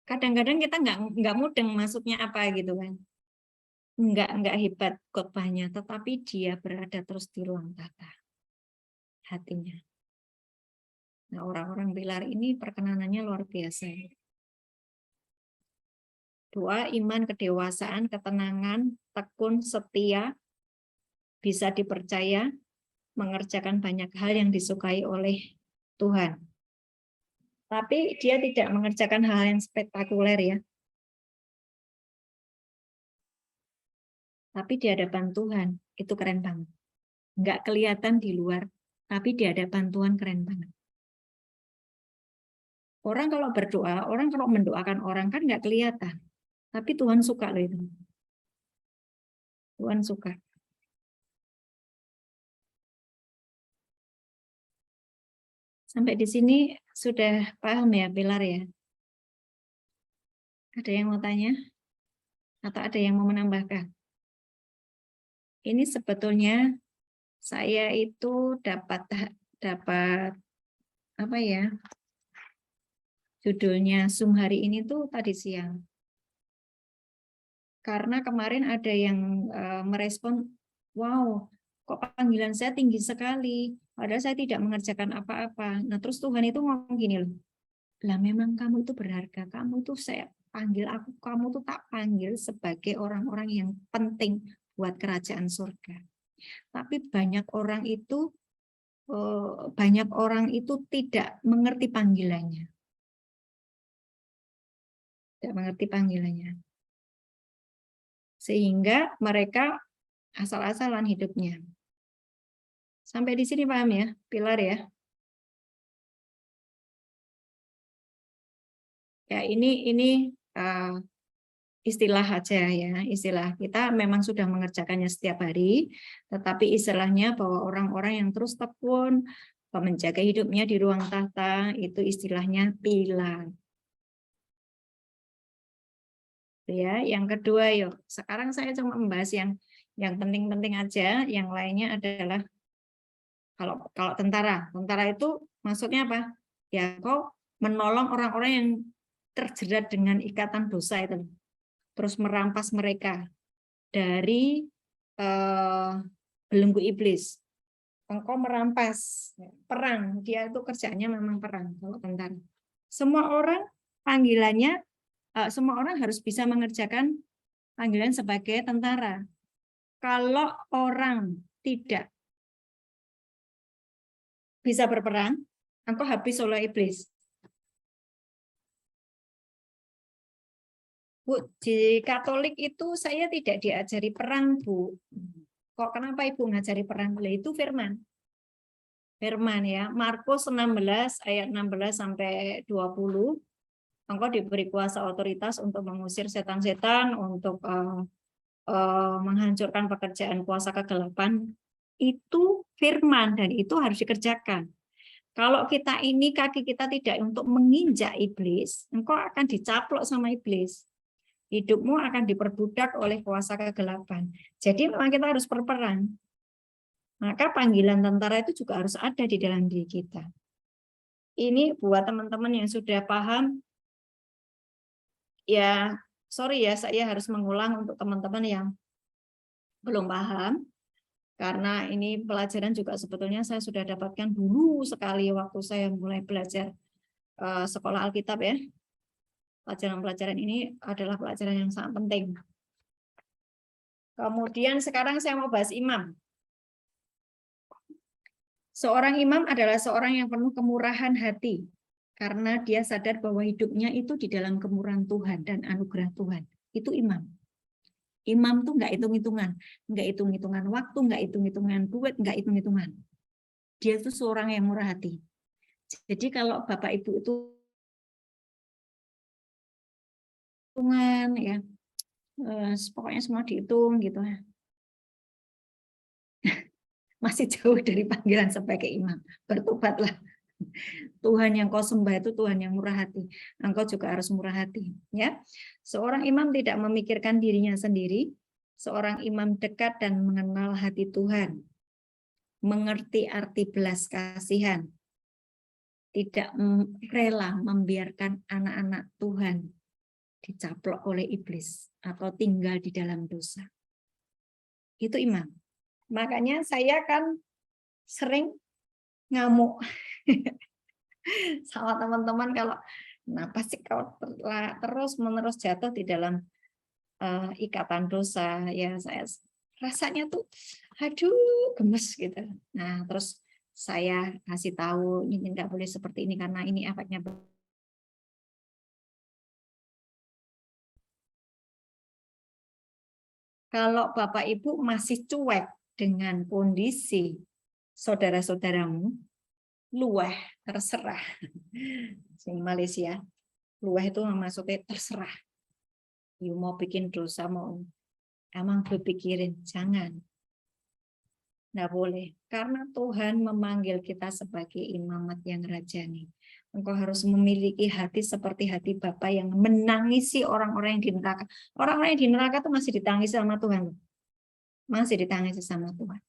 kadang-kadang kita nggak mudeng masuknya apa gitu kan, nggak hebat khotbahnya, tetapi dia berada terus di ruang tahta hatinya. Nah, orang-orang pilar ini perkenanannya luar biasa. Doa, iman, kedewasaan, ketenangan, tekun, setia, bisa dipercaya, mengerjakan banyak hal yang disukai oleh Tuhan. Tapi dia tidak mengerjakan hal yang spektakuler ya. Tapi di hadapan Tuhan, itu keren banget. Nggak kelihatan di luar, tapi di hadapan Tuhan keren banget. Orang kalau berdoa, orang kalau mendoakan orang kan nggak kelihatan. Tapi Tuhan suka loh itu. Tuhan suka. Sampai di sini sudah paham ya pilar ya? Ada yang mau tanya? Atau ada yang mau menambahkan? Ini sebetulnya saya itu dapat apa ya? Judulnya Zoom hari ini tuh tadi siang. Karena kemarin ada yang merespon, wow, kok panggilan saya tinggi sekali, padahal saya tidak mengerjakan apa-apa. Nah, terus Tuhan itu ngomong gini loh, lah memang kamu itu berharga, kamu tuh saya panggil aku, kamu tuh tak panggil sebagai orang-orang yang penting buat kerajaan surga. Tapi banyak orang itu banyak orang itu tidak mengerti panggilannya. Tidak mengerti panggilannya. Sehingga mereka asal-asalan hidupnya. Sampai di sini paham ya, Pilar ya? Ya, ini istilah aja ya, istilah. Kita memang sudah mengerjakannya setiap hari, tetapi istilahnya bahwa orang-orang yang terus tekun menjaga hidupnya di ruang tahta, itu istilahnya pilar. Ya, yang kedua yuk. Sekarang saya cuma membahas yang penting-penting aja, yang lainnya adalah kalau tentara itu maksudnya apa? Ya, kau menolong orang-orang yang terjerat dengan ikatan dosa itu, terus merampas mereka dari belenggu iblis. Engkau merampas perang, dia itu kerjanya memang perang kalau tentara. Semua orang panggilannya, semua orang harus bisa mengerjakan panggilan sebagai tentara. Kalau orang tidak bisa berperang, engkau habis oleh iblis. Bu, di Katolik itu saya tidak diajari perang, Bu. Kok kenapa Ibu ngajari perang? Itu firman. Firman ya, Markus 16 ayat 16 sampai 20. Engkau diberi kuasa otoritas untuk mengusir setan-setan, untuk menghancurkan pekerjaan kuasa kegelapan. Itu firman dan itu harus dikerjakan. Kalau kita ini kaki kita tidak untuk menginjak iblis, engkau akan dicaplok sama iblis. Hidupmu akan diperbudak oleh kuasa kegelapan. Jadi memang kita harus berperang. Maka panggilan tentara itu juga harus ada di dalam diri kita. Ini buat teman-teman yang sudah paham, ya sorry ya, saya harus mengulang untuk teman-teman yang belum paham. Karena ini pelajaran juga sebetulnya saya sudah dapatkan dulu sekali waktu saya mulai belajar sekolah Alkitab ya. Pelajaran-pelajaran ini adalah pelajaran yang sangat penting. Kemudian sekarang saya mau bahas imam. Seorang imam adalah seorang yang penuh kemurahan hati. Karena dia sadar bahwa hidupnya itu di dalam kemurahan Tuhan dan anugerah Tuhan. Itu imam. Imam tuh nggak hitung-hitungan. Nggak hitung-hitungan waktu, nggak hitung-hitungan duit, nggak hitung-hitungan. Dia itu seorang yang murah hati. Jadi kalau Bapak Ibu itu hitungan ya, pokoknya semua dihitung gitu. Masih jauh dari panggilan sebagai imam. Bertobatlah. Tuhan yang kau sembah itu Tuhan yang murah hati. Engkau juga harus murah hati, ya. Seorang imam tidak memikirkan dirinya sendiri. Seorang imam dekat dan mengenal hati Tuhan. Mengerti arti belas kasihan. Tidak rela membiarkan anak-anak Tuhan dicaplok oleh iblis atau tinggal di dalam dosa. Itu imam. Makanya saya kan sering ngamuk sama teman-teman kalau kenapa sih kau terus-menerus jatuh di dalam ikatan dosa, ya saya rasanya tuh aduh gemes gitu. Nah terus saya kasih tahu ini nggak boleh seperti ini karena ini efeknya. Kalau Bapak Ibu masih cuek dengan kondisi saudara-saudaramu, luweh terserah. Sing Malaysia, luweh itu maksudnya terserah. You mau bikin dosa, mau emang berpikirin, jangan. Nggak boleh. Karena Tuhan memanggil kita sebagai imamat yang rajani. Engkau harus memiliki hati seperti hati Bapa yang menangisi orang-orang yang di neraka. Orang-orang yang di neraka itu masih ditangisi sama Tuhan. Masih ditangisi sama Tuhan.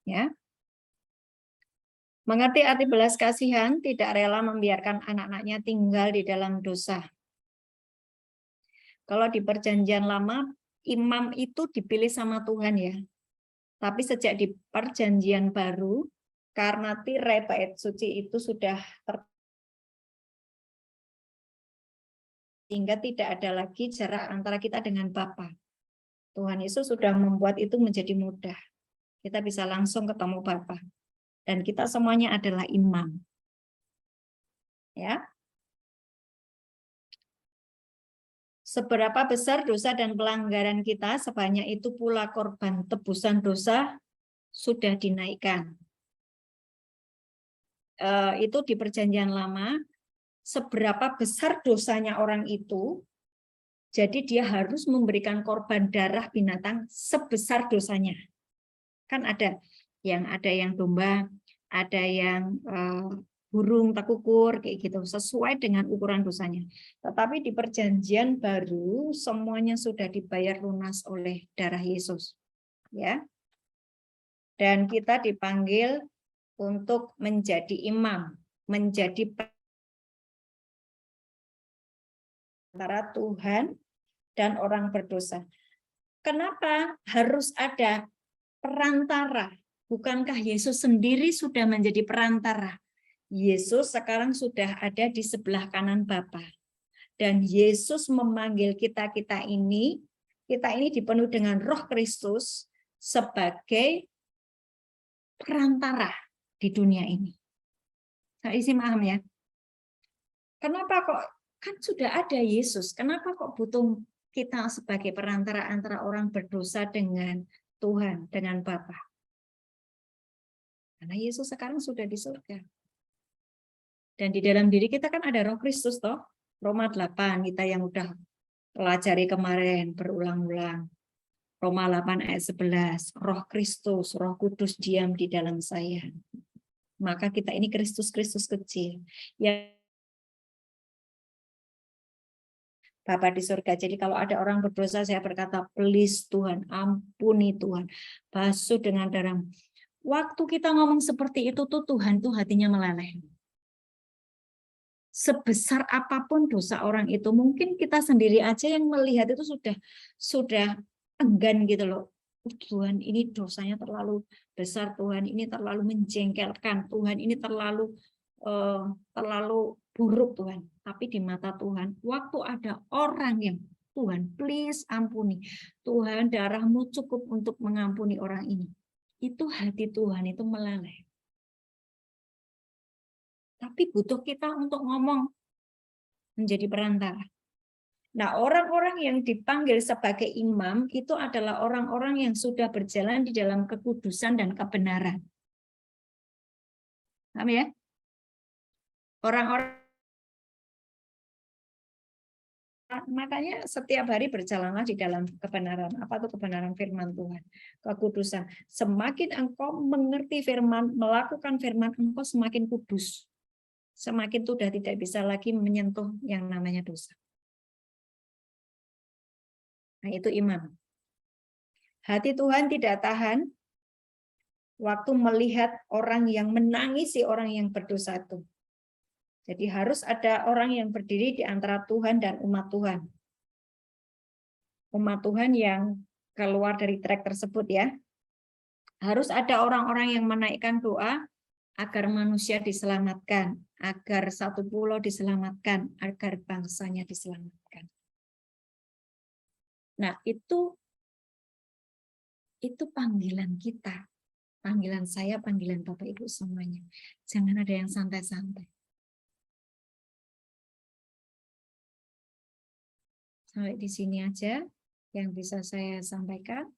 Ya. Mengerti arti belas kasihan, tidak rela membiarkan anak-anaknya tinggal di dalam dosa. Kalau di perjanjian lama, imam itu dipilih sama Tuhan ya. Tapi sejak di perjanjian baru, karena tirai bait suci itu sudah sehingga tidak ada lagi jarak antara kita dengan Bapa. Tuhan Yesus sudah membuat itu menjadi mudah. Kita bisa langsung ketemu Bapa. Dan kita semuanya adalah imam. Ya. Seberapa besar dosa dan pelanggaran kita, sebanyak itu pula korban tebusan dosa sudah dinaikkan. Itu di Perjanjian Lama, seberapa besar dosanya orang itu, jadi dia harus memberikan korban darah binatang sebesar dosanya. Kan ada yang domba, ada yang burung tekukur kayak gitu, sesuai dengan ukuran dosanya. Tetapi di Perjanjian Baru semuanya sudah dibayar lunas oleh darah Yesus, ya. Dan kita dipanggil untuk menjadi imam, menjadi antara Tuhan dan orang berdosa. Kenapa harus ada perantara? Bukankah Yesus sendiri sudah menjadi perantara? Yesus sekarang sudah ada di sebelah kanan Bapa. Dan Yesus memanggil kita ini dipenuhi dengan Roh Kristus sebagai perantara di dunia ini. Saya isi paham ya. Kenapa kok kan sudah ada Yesus? Kenapa kok butuh kita sebagai perantara antara orang berdosa dengan Tuhan, dengan Bapa? Karena Yesus sekarang sudah di surga. Dan di dalam diri kita kan ada Roh Kristus toh. Roma 8 kita yang udah pelajari kemarin berulang-ulang. Roma 8 ayat 11, Roh Kristus, Roh Kudus diam di dalam saya. Maka kita ini Kristus-Kristus kecil. Ya Bapa di surga. Jadi kalau ada orang berdosa, saya berkata, please Tuhan, ampuni Tuhan. Basuh dengan darah. Waktu kita ngomong seperti itu tuh Tuhan tuh hatinya meleleh. Sebesar apapun dosa orang itu, mungkin kita sendiri aja yang melihat itu sudah enggan gitu loh. Tuhan ini dosanya terlalu besar, Tuhan ini terlalu menjengkelkan, Tuhan ini terlalu buruk Tuhan. Tapi di mata Tuhan, waktu ada orang yang Tuhan, please ampuni. Tuhan, darahmu cukup untuk mengampuni orang ini. Itu hati Tuhan itu meleleh. Tapi butuh kita untuk ngomong menjadi perantara. Nah, orang-orang yang dipanggil sebagai imam itu adalah orang-orang yang sudah berjalan di dalam kekudusan dan kebenaran. Paham ya? Orang-orang, makanya setiap hari berjalanlah di dalam kebenaran. Apa itu kebenaran firman Tuhan? Kekudusan. Semakin engkau mengerti firman, melakukan firman, engkau semakin kudus. Semakin sudah tidak bisa lagi menyentuh yang namanya dosa. Nah, itu imam. Hati Tuhan tidak tahan waktu melihat orang yang menangisi orang yang berdosa itu. Jadi harus ada orang yang berdiri di antara Tuhan dan umat Tuhan. Umat Tuhan yang keluar dari track tersebut ya. Harus ada orang-orang yang menaikkan doa agar manusia diselamatkan, agar satu pulau diselamatkan, agar bangsanya diselamatkan. Nah, itu panggilan kita. Panggilan saya, panggilan Bapak Ibu semuanya. Jangan ada yang santai-santai. Sampai di sini aja yang bisa saya sampaikan.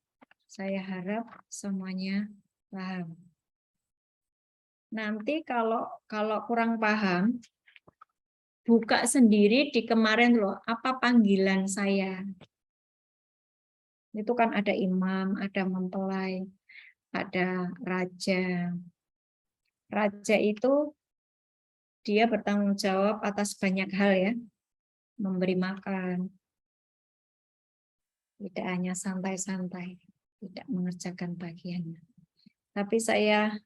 Saya harap semuanya paham. Nanti kalau kurang paham, buka sendiri di kemarin loh, apa panggilan saya. Itu kan ada imam, ada mempelai, ada raja. Raja itu dia bertanggung jawab atas banyak hal ya. Memberi makan. Tidak hanya santai-santai, tidak mengerjakan bagiannya. Tapi saya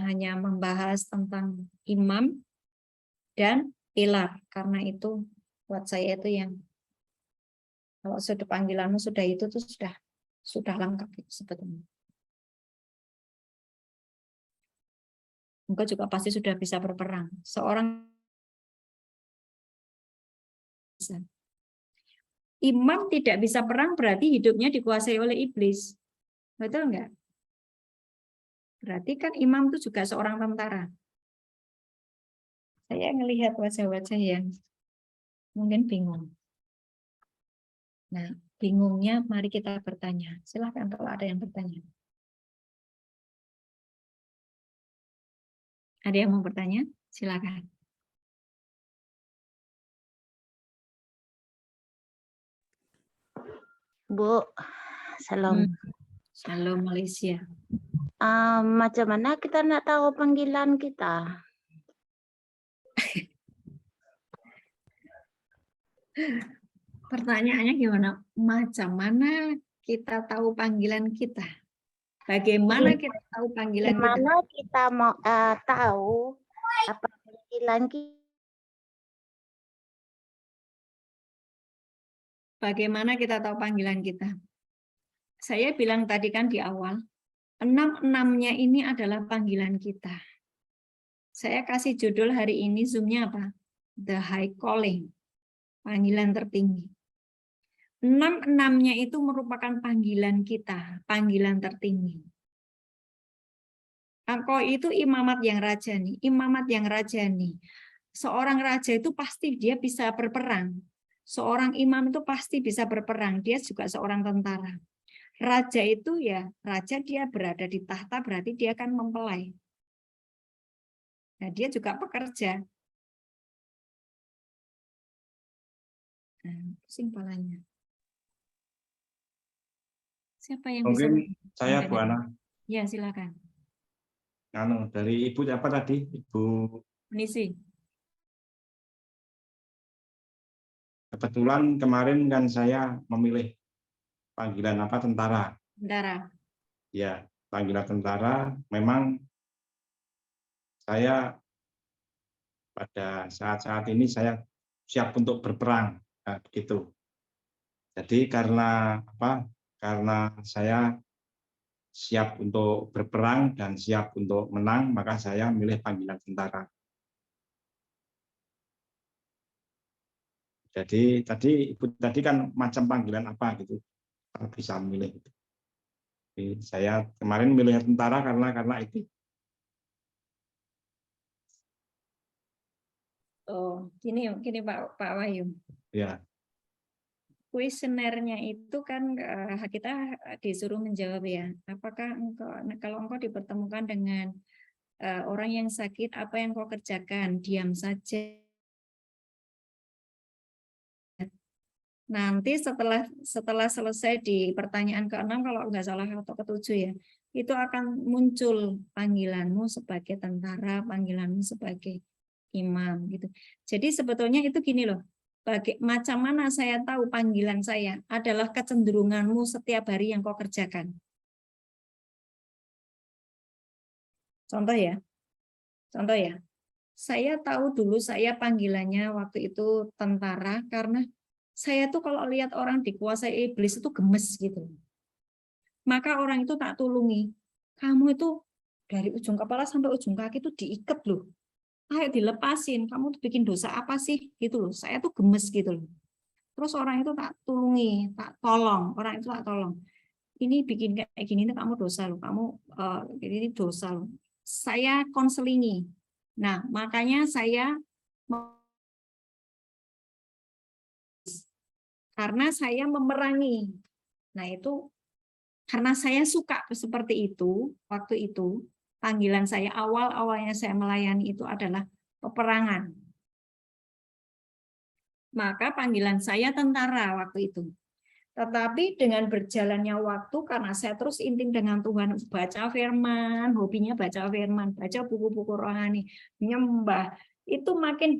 hanya membahas tentang imam dan pilar, karena itu buat saya itu yang kalau sudah panggilanmu sudah itu tuh sudah lengkap sebetulnya. Engkau juga pasti sudah bisa berperang. Seorang imam tidak bisa perang berarti hidupnya dikuasai oleh iblis. Betul nggak? Berarti kan imam itu juga seorang tentara. Saya ngelihat wajah-wajah yang mungkin bingung. Nah, bingungnya mari kita bertanya. Silahkan kalau ada yang bertanya. Ada yang mau bertanya? Silakan. Bu, salam. Shalom Malaysia. Macam mana kita nak tahu panggilan kita? Pertanyaannya gimana? Macam mana kita tahu panggilan kita? Bagaimana kita tahu panggilan kita? Gimana kita mau tahu apa panggilan kita? Bagaimana kita tahu panggilan kita? Saya bilang tadi kan di awal, 6-6-nya ini adalah panggilan kita. Saya kasih judul hari ini Zoom-nya apa? The High Calling, panggilan tertinggi. 6-6-nya itu merupakan panggilan kita, panggilan tertinggi. Engkau itu imamat yang rajani, imamat yang rajani. Seorang raja itu pasti dia bisa berperang. Seorang imam itu pasti bisa berperang, dia juga seorang tentara. Raja itu ya, raja dia berada di tahta berarti dia akan mempelai. Nah, dia juga pekerja. Nah, pusing palanya. Siapa yang bisa? Mungkin saya Bu Ana, Ya, silakan. dari Ibu apa tadi? Ibu Nisi. kebetulan kemarin kan saya memilih panggilan apa tentara. Tentara. Ya, panggilan tentara memang saya pada saat-saat ini saya siap untuk berperang, nah, begitu. Jadi karena apa? Karena saya siap untuk berperang dan siap untuk menang, maka saya memilih panggilan tentara. Jadi tadi Ibu tadi kan macam panggilan apa gitu, bisa memilih. Jadi saya kemarin milih tentara karena itu. Oh, gini Pak Wahyu. Ya. Kuesionernya itu kan kita disuruh menjawab ya. Apakah kalau engkau dipertemukan dengan orang yang sakit, apa yang kau kerjakan? Diam saja. Nanti setelah selesai di pertanyaan ke-6 kalau nggak salah atau ke-7 ya, itu akan muncul panggilanmu sebagai tentara, panggilanmu sebagai imam gitu. Jadi sebetulnya itu gini loh. Macam mana saya tahu panggilan saya adalah kecenderunganmu setiap hari yang kau kerjakan. Contoh ya. Contoh ya. Saya tahu dulu saya panggilannya waktu itu tentara karena saya tuh kalau lihat orang dikuasai iblis itu gemes gitu. Maka orang itu tak tulungi. Kamu itu dari ujung kepala sampai ujung kaki itu diikat loh. Ayo dilepasin, kamu tuh bikin dosa apa sih gitu loh. Saya tuh gemes gitu loh. Terus orang itu tak tulungi, tak tolong, orang itu tak tolong. Ini bikin kayak gini tuh kamu dosa loh, kamu ini dosa loh. Saya konselingi. Nah, makanya saya karena saya memerangi. Nah, itu karena saya suka seperti itu, waktu itu panggilan saya awalnya saya melayani itu adalah peperangan. Maka panggilan saya tentara waktu itu. Tetapi dengan berjalannya waktu, karena saya terus intim dengan Tuhan, baca firman, hobinya baca firman, baca buku-buku rohani, menyembah, itu makin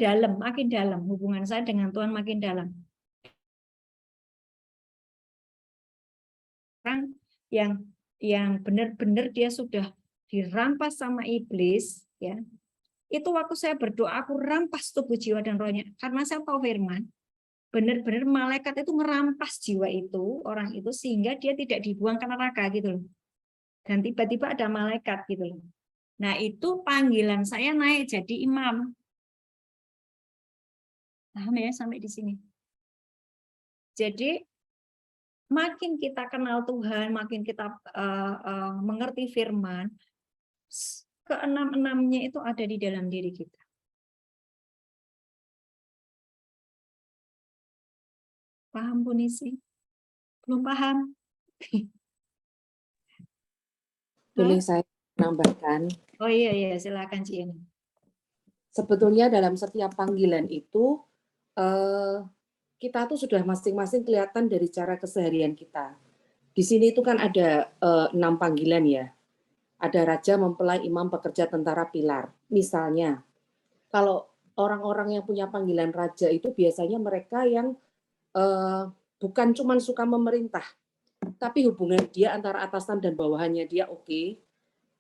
dalam hubungan saya dengan Tuhan makin dalam. Orang yang benar-benar dia sudah dirampas sama iblis, ya. Itu waktu saya berdoa, aku rampas tubuh, jiwa dan rohnya, karena saya tahu firman. Benar-benar malaikat itu merampas jiwa itu, orang itu, sehingga dia tidak dibuang ke neraka gitu loh. Dan tiba-tiba ada malaikat gitu loh. Nah, itu panggilan saya naik jadi imam. Paham ya sampai di sini? Jadi makin kita kenal Tuhan, makin kita mengerti firman, keenam-enamnya itu ada di dalam diri kita. Paham Bu Nisi? Belum paham? Boleh saya menambahkan? Oh iya, silakan Ci Eni. Sebetulnya dalam setiap panggilan itu kita tuh sudah masing-masing kelihatan dari cara keseharian kita. Di sini itu kan ada 6 panggilan ya. Ada raja, mempelai, imam, pekerja, tentara, pilar. Misalnya, kalau orang-orang yang punya panggilan raja itu biasanya mereka yang bukan cuma suka memerintah, tapi hubungan dia antara atasan dan bawahannya dia oke.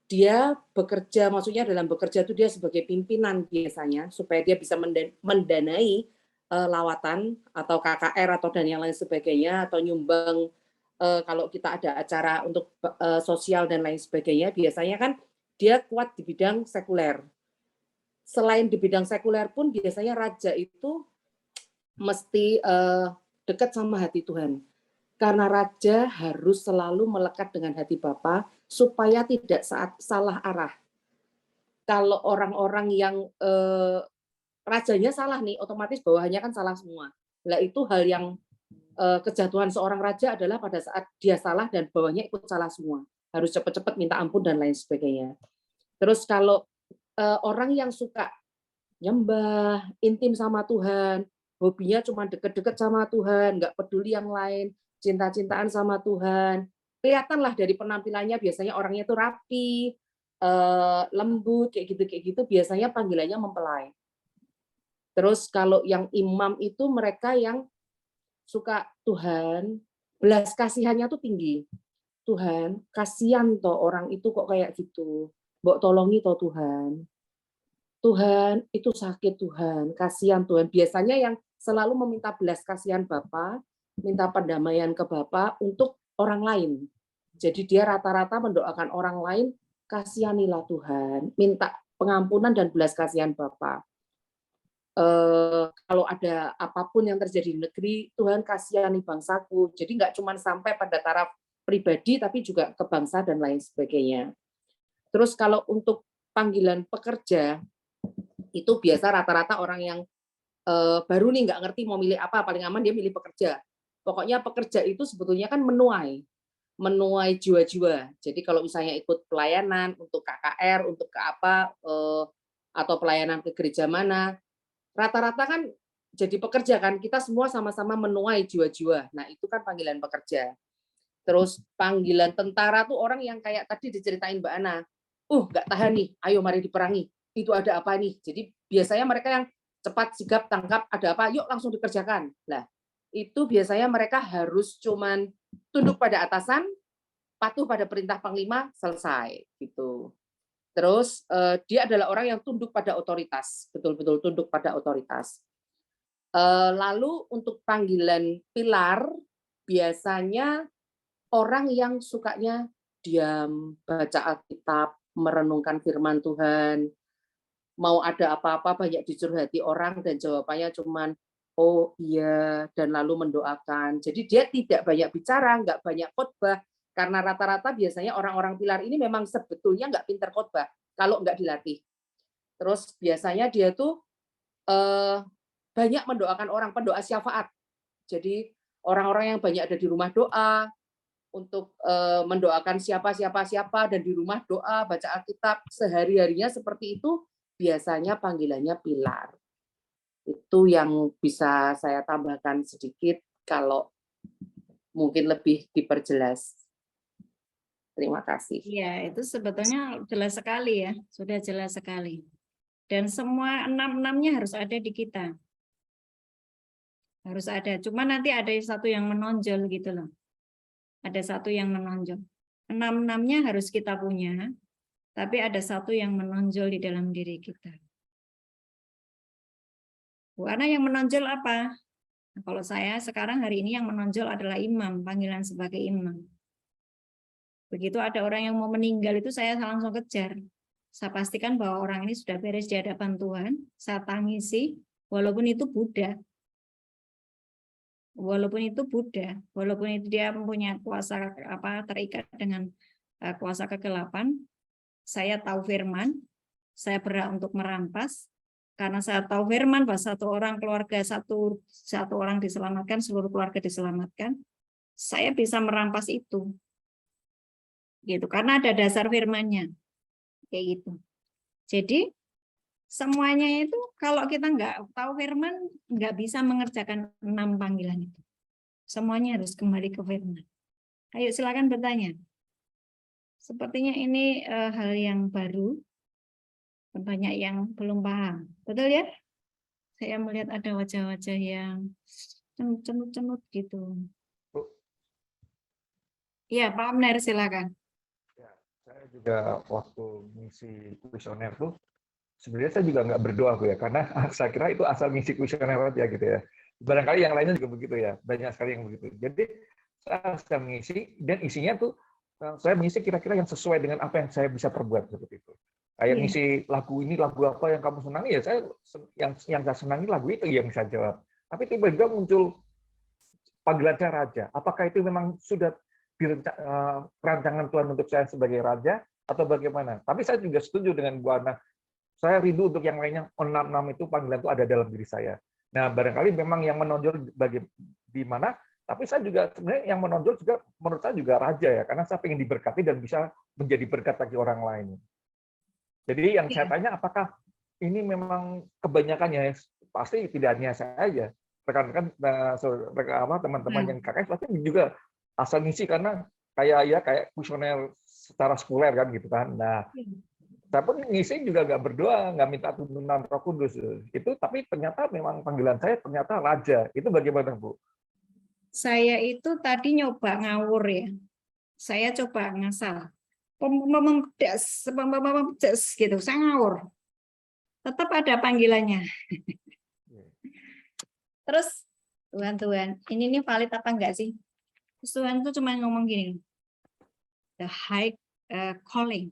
Dia bekerja, maksudnya dalam bekerja itu dia sebagai pimpinan biasanya, supaya dia bisa mendanai lawatan atau KKR atau dan yang lain sebagainya, atau nyumbang kalau kita ada acara untuk sosial dan lain sebagainya, biasanya kan dia kuat di bidang sekuler. Selain di bidang sekuler pun biasanya raja itu mesti dekat sama hati Tuhan. Karena raja harus selalu melekat dengan hati Bapa supaya tidak salah arah. Kalau orang-orang yang rajanya salah nih, otomatis bawahannya kan salah semua. Nah itu hal yang kejatuhan seorang raja adalah pada saat dia salah dan bawahnya ikut salah semua. Harus cepat-cepat minta ampun dan lain sebagainya. Terus kalau orang yang suka nyembah, intim sama Tuhan, hobinya cuma deket-deket sama Tuhan, nggak peduli yang lain, cinta-cintaan sama Tuhan, kelihatanlah dari penampilannya biasanya orangnya itu rapi, lembut, kayak gitu, biasanya panggilannya mempelai. Terus kalau yang imam itu mereka yang suka Tuhan, belas kasihannya tuh tinggi. Tuhan, kasihan toh orang itu kok kayak gitu. Mbok tolongi toh Tuhan. Tuhan, itu sakit Tuhan, kasihan Tuhan. Biasanya yang selalu meminta belas kasihan Bapa, minta pendamaian ke Bapa untuk orang lain. Jadi dia rata-rata mendoakan orang lain, kasihanilah Tuhan, minta pengampunan dan belas kasihan Bapa. Kalau ada apapun yang terjadi di negeri, Tuhan kasihani bangsaku. Jadi nggak cuma sampai pada taraf pribadi, tapi juga ke bangsa dan lain sebagainya. Terus kalau untuk panggilan pekerja, itu biasa rata-rata orang yang baru nih nggak ngerti mau milih apa, paling aman dia milih pekerja. Pokoknya pekerja itu sebetulnya kan menuai jiwa-jiwa. Jadi kalau misalnya ikut pelayanan untuk KKR, untuk ke apa, atau pelayanan ke gereja mana, rata-rata kan jadi pekerja kan, kita semua sama-sama menuai jiwa-jiwa. Nah itu kan panggilan pekerja. Terus panggilan tentara tuh orang yang kayak tadi diceritain Mbak Ana, nggak tahan nih, ayo mari diperangi. Itu ada apa nih? Jadi biasanya mereka yang cepat sigap tangkap, ada apa, yuk langsung dikerjakan. Nah itu biasanya mereka harus cuman tunduk pada atasan, patuh pada perintah panglima, selesai gitu. Terus dia adalah orang yang tunduk pada otoritas, betul-betul tunduk pada otoritas. Lalu untuk panggilan pilar, biasanya orang yang sukanya diam, baca Alkitab, merenungkan firman Tuhan, mau ada apa-apa banyak dicurhati orang dan jawabannya cuman oh iya, dan lalu mendoakan. Jadi dia tidak banyak bicara, nggak banyak khotbah, karena rata-rata biasanya orang-orang pilar ini memang sebetulnya nggak pinter khotbah kalau nggak dilatih. Terus biasanya dia tuh banyak mendoakan orang, pendoa syafaat. Jadi orang-orang yang banyak ada di rumah doa untuk mendoakan siapa dan di rumah doa, baca Alkitab sehari-harinya seperti itu, biasanya panggilannya pilar. Itu yang bisa saya tambahkan sedikit kalau mungkin lebih diperjelas. Terima kasih. Iya, itu sebetulnya jelas sekali ya, sudah jelas sekali. Dan semua enam-enamnya harus ada di kita. Harus ada, cuma nanti ada satu yang menonjol gitu loh. Ada satu yang menonjol. Enam-enamnya harus kita punya, tapi ada satu yang menonjol di dalam diri kita. Bu Ana yang menonjol apa? Nah, kalau saya sekarang hari ini yang menonjol adalah imam, panggilan sebagai imam. Begitu ada orang yang mau meninggal itu saya langsung kejar. Saya pastikan bahwa orang ini sudah beres di hadapan Tuhan, saya tangisi, walaupun itu Buddha. walaupun itu Buddha, walaupun itu dia mempunyai kuasa terikat dengan kuasa kegelapan, saya tahu firman, saya berhak untuk merampas, karena saya tahu firman bahwa satu orang keluarga, satu orang diselamatkan, seluruh keluarga diselamatkan, saya bisa merampas itu, gitu, karena ada dasar firmannya, kayak gitu. Jadi semuanya itu kalau kita nggak tahu firman, nggak bisa mengerjakan 6 panggilan itu. Semuanya harus kembali ke firman. Ayo silakan bertanya. Sepertinya ini hal yang baru, banyak yang belum paham. Betul ya? Saya melihat ada wajah-wajah yang cenut-cenut gitu. Iya, Pak Amner, silakan. Ya, saya juga waktu ngisi kuesioner tuh, sebenarnya saya juga nggak berdoa ya, karena saya kira itu asal ngisi kuesioner aja gitu ya. Barangkali yang lainnya juga begitu ya, banyak sekali yang begitu. Jadi saya mengisi dan isinya tuh saya mengisi kira-kira yang sesuai dengan apa yang saya bisa perbuat seperti itu. Kayak ngisi lagu ini, lagu apa yang kamu senangi ya, saya yang saya senangi lagu itu yang saya jawab. Tapi tiba-tiba muncul panggilan saya raja. Apakah itu memang sudah perancangan Tuhan untuk saya sebagai raja atau bagaimana? Tapi saya juga setuju dengan Bu Ana. Saya rindu untuk yang lainnya, 6 itu panggilan itu ada dalam diri saya. Nah, barangkali memang yang menonjol di mana, tapi saya juga sebenarnya yang menonjol juga menurut saya juga raja ya, karena saya ingin diberkati dan bisa menjadi berkat bagi orang lain. Jadi yang saya tanya, apakah ini memang kebanyakannya, pasti tidak hanya saya aja, rekan-rekan teman-teman yang KKS pasti juga asal ngisi karena kayak kuesioner secara sekuler kan gitu kan. Nah, saya pun ngisi juga nggak berdoa, nggak minta tuntunan Roh Kudus itu, tapi ternyata memang panggilan saya ternyata raja. Itu bagaimana, Bu? Saya itu tadi nyoba ngawur ya. Saya coba ngasal. Pemedes gitu, saya ngawur. Tetap ada panggilannya. Terus Tuhan, ini valid apa enggak sih? Tuhan itu cuma ngomong gini, the high calling.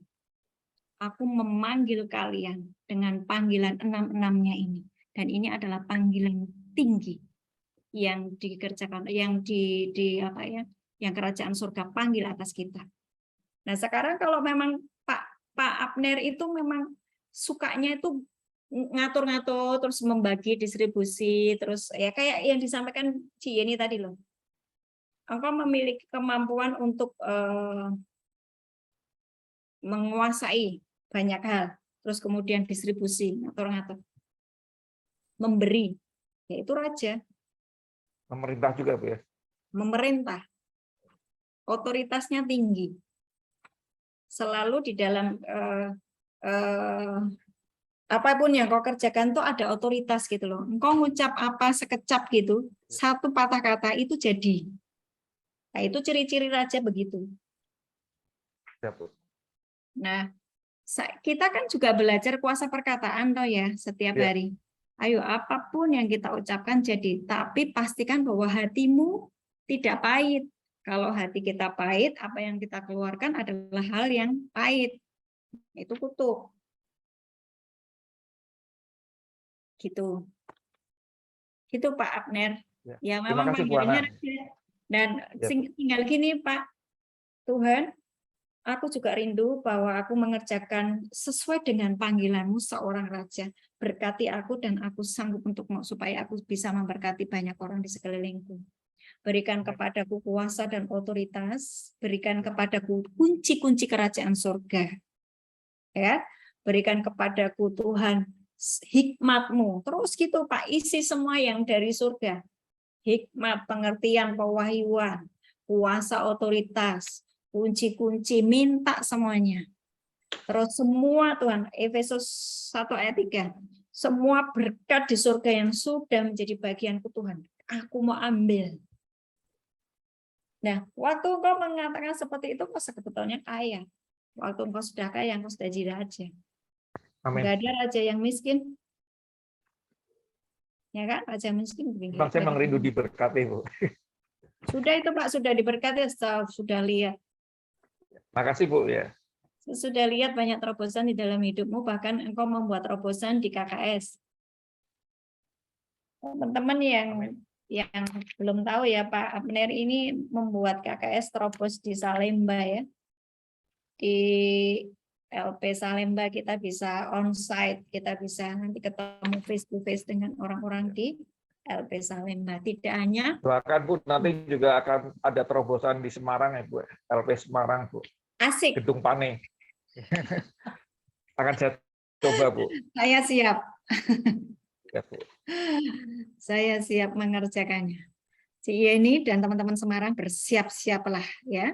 Aku memanggil kalian dengan panggilan 6-6-nya ini. Dan ini adalah panggilan tinggi yang dikerjakan, yang yang kerajaan surga panggil atas kita. Nah sekarang kalau memang Pak Abner itu memang sukanya itu ngatur-ngatur, terus membagi distribusi, terus ya kayak yang disampaikan Ci Yeni tadi loh. Engkau memiliki kemampuan untuk menguasai banyak hal, terus kemudian distribusi, ngatur-ngatur, memberi, yaitu raja. Memerintah juga, Bu ya? Memerintah, otoritasnya tinggi. Selalu di dalam apapun yang kau kerjakan tuh ada otoritas gitu loh. Engkau ngucap apa sekecap gitu, satu patah kata itu jadi. Nah, itu ciri-ciri raja begitu. Nah, kita kan juga belajar kuasa perkataan toh ya setiap hari. Ayo apapun yang kita ucapkan jadi, tapi pastikan bahwa hatimu tidak pahit. Kalau hati kita pahit, apa yang kita keluarkan adalah hal yang pahit. Itu kutuk. Gitu. Gitu Pak Abner. Ya memang panggilannya raja. Dan tinggal gini Pak, Tuhan, aku juga rindu bahwa aku mengerjakan sesuai dengan panggilanmu seorang raja. Berkati aku dan aku sanggup supaya aku bisa memberkati banyak orang di sekelilingku. Berikan kepadaku kuasa dan otoritas, berikan kepadaku kunci-kunci kerajaan surga. Ya, berikan kepadaku Tuhan hikmat-Mu. Terus gitu Pak, isi semua yang dari surga. Hikmat, pengertian, pewahyuan, kuasa, otoritas, kunci-kunci, minta semuanya. Terus semua Tuhan, Efesus 1 ayat 3, semua berkat di surga yang sudah menjadi bagianku Tuhan, aku mau ambil. Nah, waktu engkau mengatakan seperti itu, kau sebetulnya kaya. Waktu engkau sudah kaya, engkau sudah jadi raja. Enggak ada raja yang miskin. Ya kan, raja miskin. Bang, saya memang rindu diberkati, Bu. Sudah itu Pak, sudah diberkati, sudah lihat. Makasih Bu ya. Sudah lihat banyak terobosan di dalam hidupmu, bahkan engkau membuat terobosan di KKS. Teman-teman yang belum tahu ya, Pak Abner ini membuat KKS Terobos di Salemba ya. Di LP Salemba kita bisa onsite, kita bisa nanti ketemu face to face dengan orang-orang di LP Salemba. Tidak hanya Bahkan Bu, nanti juga akan ada terobosan di Semarang ya Bu, LP Semarang Bu, asik, Gedung Pane. Akan saya coba Bu. saya siap. Ya, Bu. Saya siap mengerjakannya. Si Yeni dan teman-teman Semarang bersiap-siaplah ya.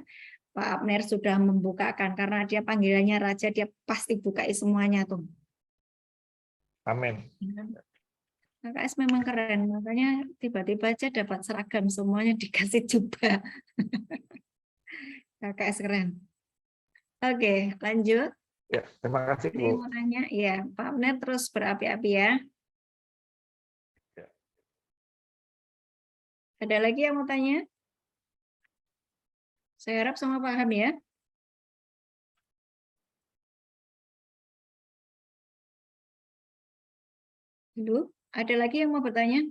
Pak Abner sudah membukakan karena dia panggilannya raja, dia pasti bukai semuanya tuh. Amin. KKS memang keren, makanya tiba-tiba aja dapat seragam semuanya dikasih jubah. KKS keren. Oke, lanjut. Ya, terima kasih Ada Bu. yang mau tanya? Ya, Pak Abner terus berapi-api ya. Ya. Ada lagi yang mau tanya? Saya harap semua paham ya. Dulu, ada lagi yang mau bertanya?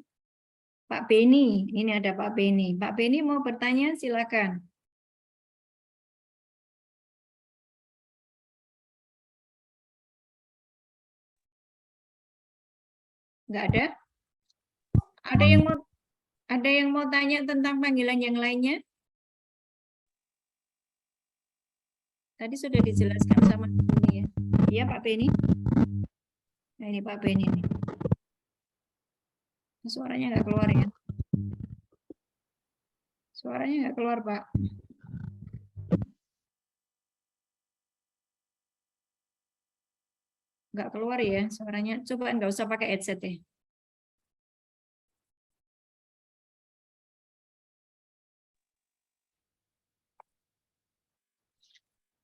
Pak Beni, ini ada Pak Beni. Pak Beni mau bertanya, silakan. Enggak ada? Ada yang mau tanya tentang panggilan yang lainnya? Tadi sudah dijelaskan sama ini ya. Iya Pak Beni. Nah ini Pak Beni nih. Suaranya nggak keluar ya. Suaranya nggak keluar Pak. Nggak keluar ya suaranya. Coba nggak usah pakai headset ya.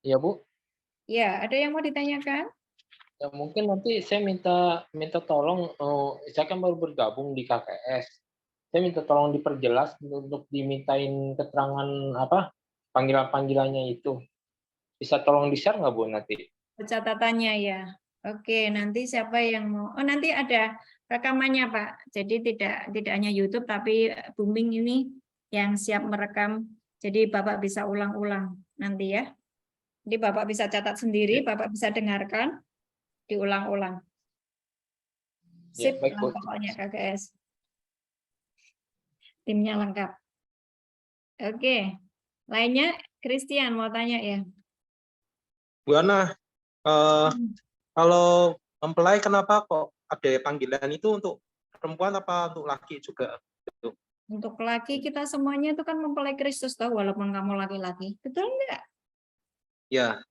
Ya Bu, Ya, ada yang mau ditanyakan? ya mungkin nanti saya minta tolong, saya kan baru bergabung di KKS. Saya minta tolong diperjelas untuk dimintain keterangan apa panggilan-panggilannya itu. Bisa tolong di-share nggak Bu nanti? Catatannya ya. Oke, nanti siapa yang mau? Oh, nanti ada rekamannya Pak. Jadi tidak hanya YouTube tapi Booming ini yang siap merekam. Jadi Bapak bisa ulang-ulang nanti ya. Jadi Bapak bisa catat sendiri, Bapak bisa dengarkan, diulang-ulang. Ya, Sip, baik, Bu. pokoknya KKS. Timnya lengkap. Oke, lainnya Christian mau tanya ya. Bu Ana, kalau mempelai kenapa kok ada panggilan itu untuk perempuan apa untuk laki juga? Untuk laki kita semuanya itu kan mempelai Kristus tahu walaupun kamu laki-laki. Betul enggak? Ya,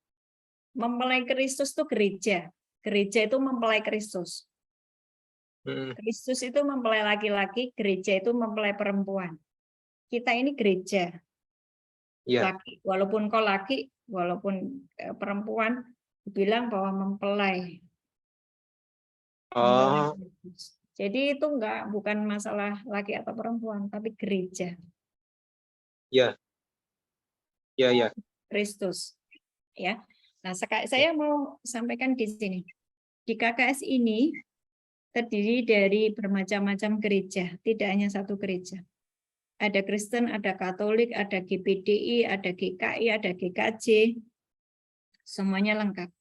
Mempelai Kristus itu gereja. Gereja itu mempelai Kristus. Kristus itu mempelai laki-laki, gereja itu mempelai perempuan. Kita ini gereja. ya. Laki, walaupun kau laki, walaupun perempuan, dibilang bahwa mempelai. Oh, Jadi itu bukan masalah laki atau perempuan, tapi gereja. ya, ya, ya. Kristus. Ya. Nah, saya mau sampaikan di sini. Di KKS ini terdiri dari bermacam-macam gereja, tidak hanya satu gereja. Ada Kristen, ada Katolik, ada GPDI, ada GKI, ada GKJ. Semuanya lengkap.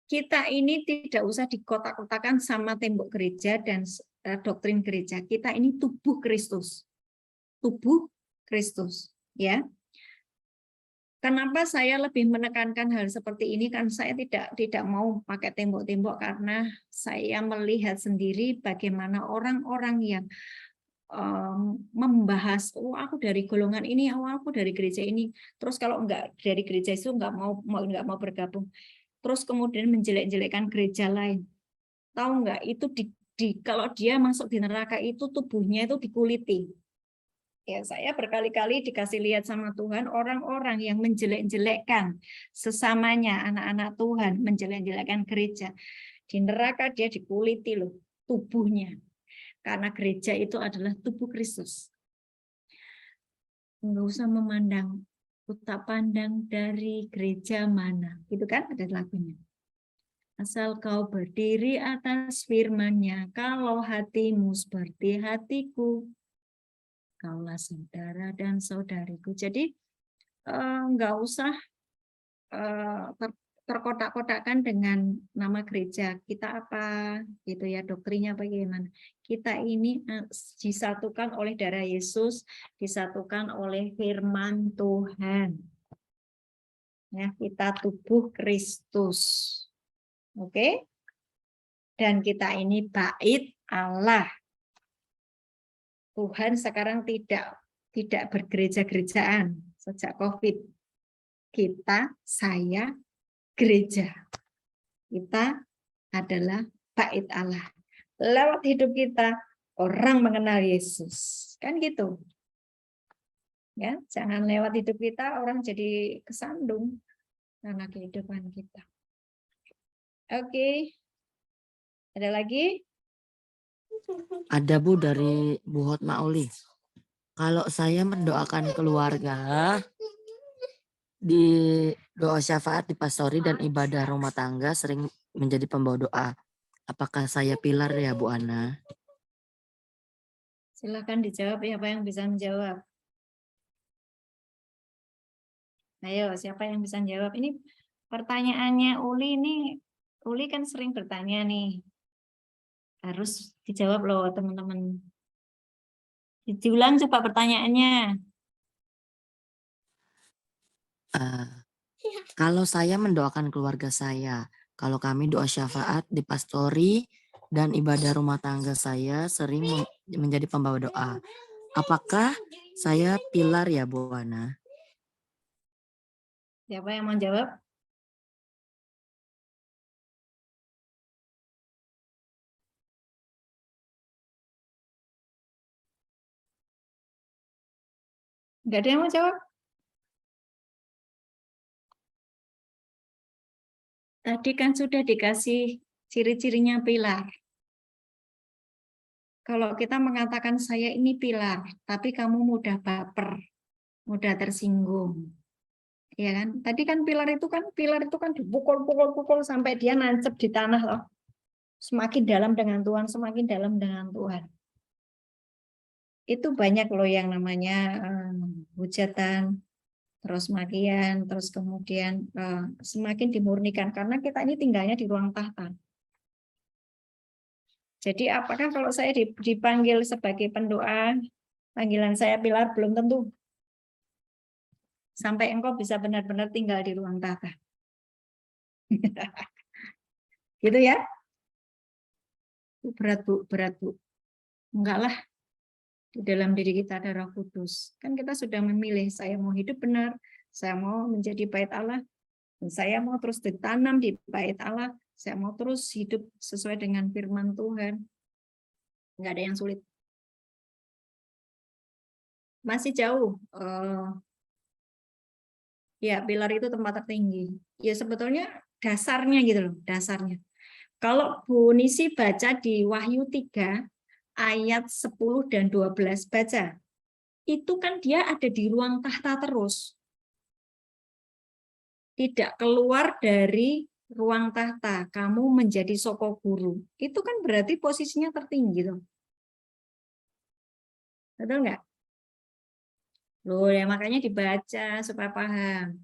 Kita ini tidak usah dikotak-kotakan sama tembok gereja dan doktrin gereja. Kita ini tubuh Kristus. Tubuh Kristus, ya. Kenapa saya lebih menekankan hal seperti ini? Kan saya tidak mau pakai tembok-tembok karena saya melihat sendiri bagaimana orang-orang yang membahas, oh aku dari golongan ini, oh aku dari gereja ini, terus kalau enggak dari gereja itu enggak mau bergabung, terus kemudian menjelek-jelekkan gereja lain. Tahu enggak itu kalau dia masuk di neraka itu tubuhnya itu dikuliti. Ya, saya berkali-kali dikasih lihat sama Tuhan orang-orang yang menjelek-jelekkan sesamanya anak-anak Tuhan, menjelek-jelekkan gereja. Di neraka dia dikuliti loh tubuhnya. Karena gereja itu adalah tubuh Kristus. Enggak usah memandang, tak pandang dari gereja mana. Gitu kan ada lagunya. Asal kau berdiri atas firman-Nya, kalau hatimu seperti hatiku, kaulah saudara dan saudariku. Jadi nggak usah terkotak-kotakkan dengan nama gereja kita apa gitu ya, doktrinnya bagaimana. Kita ini disatukan oleh darah Yesus, disatukan oleh firman Tuhan. Ya, kita tubuh Kristus. Oke? Dan kita ini bait Allah. Tuhan sekarang tidak bergereja-gerejaan sejak COVID. Kita, saya, gereja. Kita adalah bait Allah. Lewat hidup kita, orang mengenal Yesus. Kan gitu. Ya, jangan lewat hidup kita orang jadi kesandung karena kehidupan kita. Oke. Ada lagi? Ada Bu dari Bu Hotma Uli. Kalau saya mendoakan keluarga di doa syafaat di pastori dan ibadah rumah tangga sering menjadi pembawa doa. Apakah saya pilar ya Bu Ana? Silakan dijawab, siapa yang bisa menjawab? Ayo, siapa yang bisa menjawab? Ini pertanyaannya Uli ini, Uli kan sering bertanya nih. Harus dijawab loh teman-teman. Diulang coba pertanyaannya. Kalau saya mendoakan keluarga saya, kalau kami doa syafaat di pastori dan ibadah rumah tangga saya sering menjadi pembawa doa. Apakah saya pilar ya Bu Ana? Siapa yang mau jawab? Enggak ada yang mau jawab? Tadi kan sudah dikasih ciri-cirinya pilar. Kalau kita mengatakan saya ini pilar, tapi kamu mudah baper, mudah tersinggung. Ya kan? Tadi kan pilar itu kan dipukul-pukul sampai dia nancep di tanah loh. Semakin dalam dengan Tuhan, semakin dalam dengan Tuhan. Itu banyak loh yang namanya hujatan, terus makian, terus kemudian semakin dimurnikan karena kita ini tinggalnya di ruang tahta. Jadi apakah kalau saya dipanggil sebagai pendoa, panggilan saya pilar belum tentu. Sampai engkau bisa benar-benar tinggal di ruang tahta. Gitu ya? Berat Bu, berat Bu. Enggak lah. Di dalam diri kita ada Roh Kudus. Kan kita sudah memilih, saya mau hidup benar, saya mau menjadi bait Allah, dan saya mau terus ditanam di bait Allah, saya mau terus hidup sesuai dengan firman Tuhan. Enggak ada yang sulit. Masih jauh. Ya, pilar itu tempat tertinggi. Ya sebetulnya dasarnya gitu loh, dasarnya. Kalau Bu Nisi baca di Wahyu 3 ayat 10 dan 12 baca. Itu kan dia ada di ruang tahta terus. Tidak keluar dari ruang tahta, kamu menjadi soko guru. Itu kan berarti posisinya tertinggi tuh. Betul nggak? Loh, ya makanya dibaca supaya paham.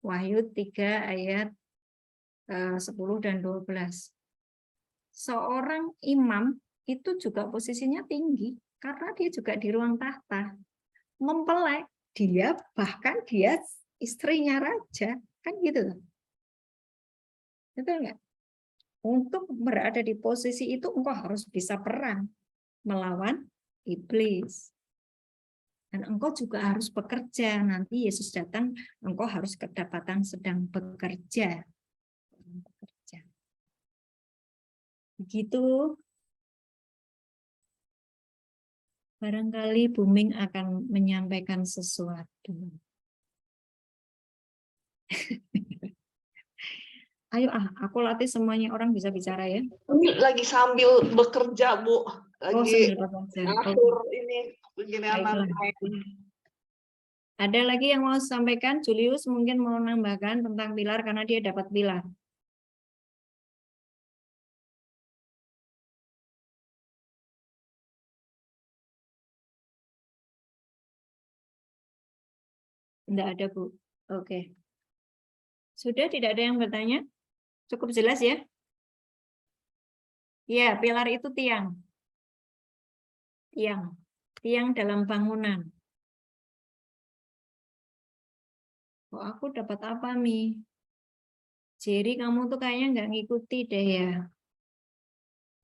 Wahyu 3 ayat 10 dan 12. Seorang imam itu juga posisinya tinggi karena dia juga di ruang tahta. Mempelai, dia bahkan dia istrinya raja, kan gitu. Betul nggak? Untuk berada di posisi itu engkau harus bisa perang melawan iblis. Dan engkau juga harus bekerja. Nanti Yesus datang, engkau harus kedapatan sedang bekerja. Begitu. Barangkali Buming akan menyampaikan sesuatu. Ayo aku latih semuanya orang bisa bicara ya. Ini lagi sambil bekerja, Bu. Lagi ngatur ini begini anak lain. Ada lagi yang mau sampaikan? Julius mungkin mau nambahkan tentang pilar karena dia dapat pilar. Enggak ada, Bu. Oke. Sudah tidak ada yang bertanya? Cukup jelas ya? Ya, pilar itu tiang. Tiang. Tiang dalam bangunan. Kok aku dapat apa, Mi? Jerry, kamu tuh kayaknya nggak ngikuti deh ya.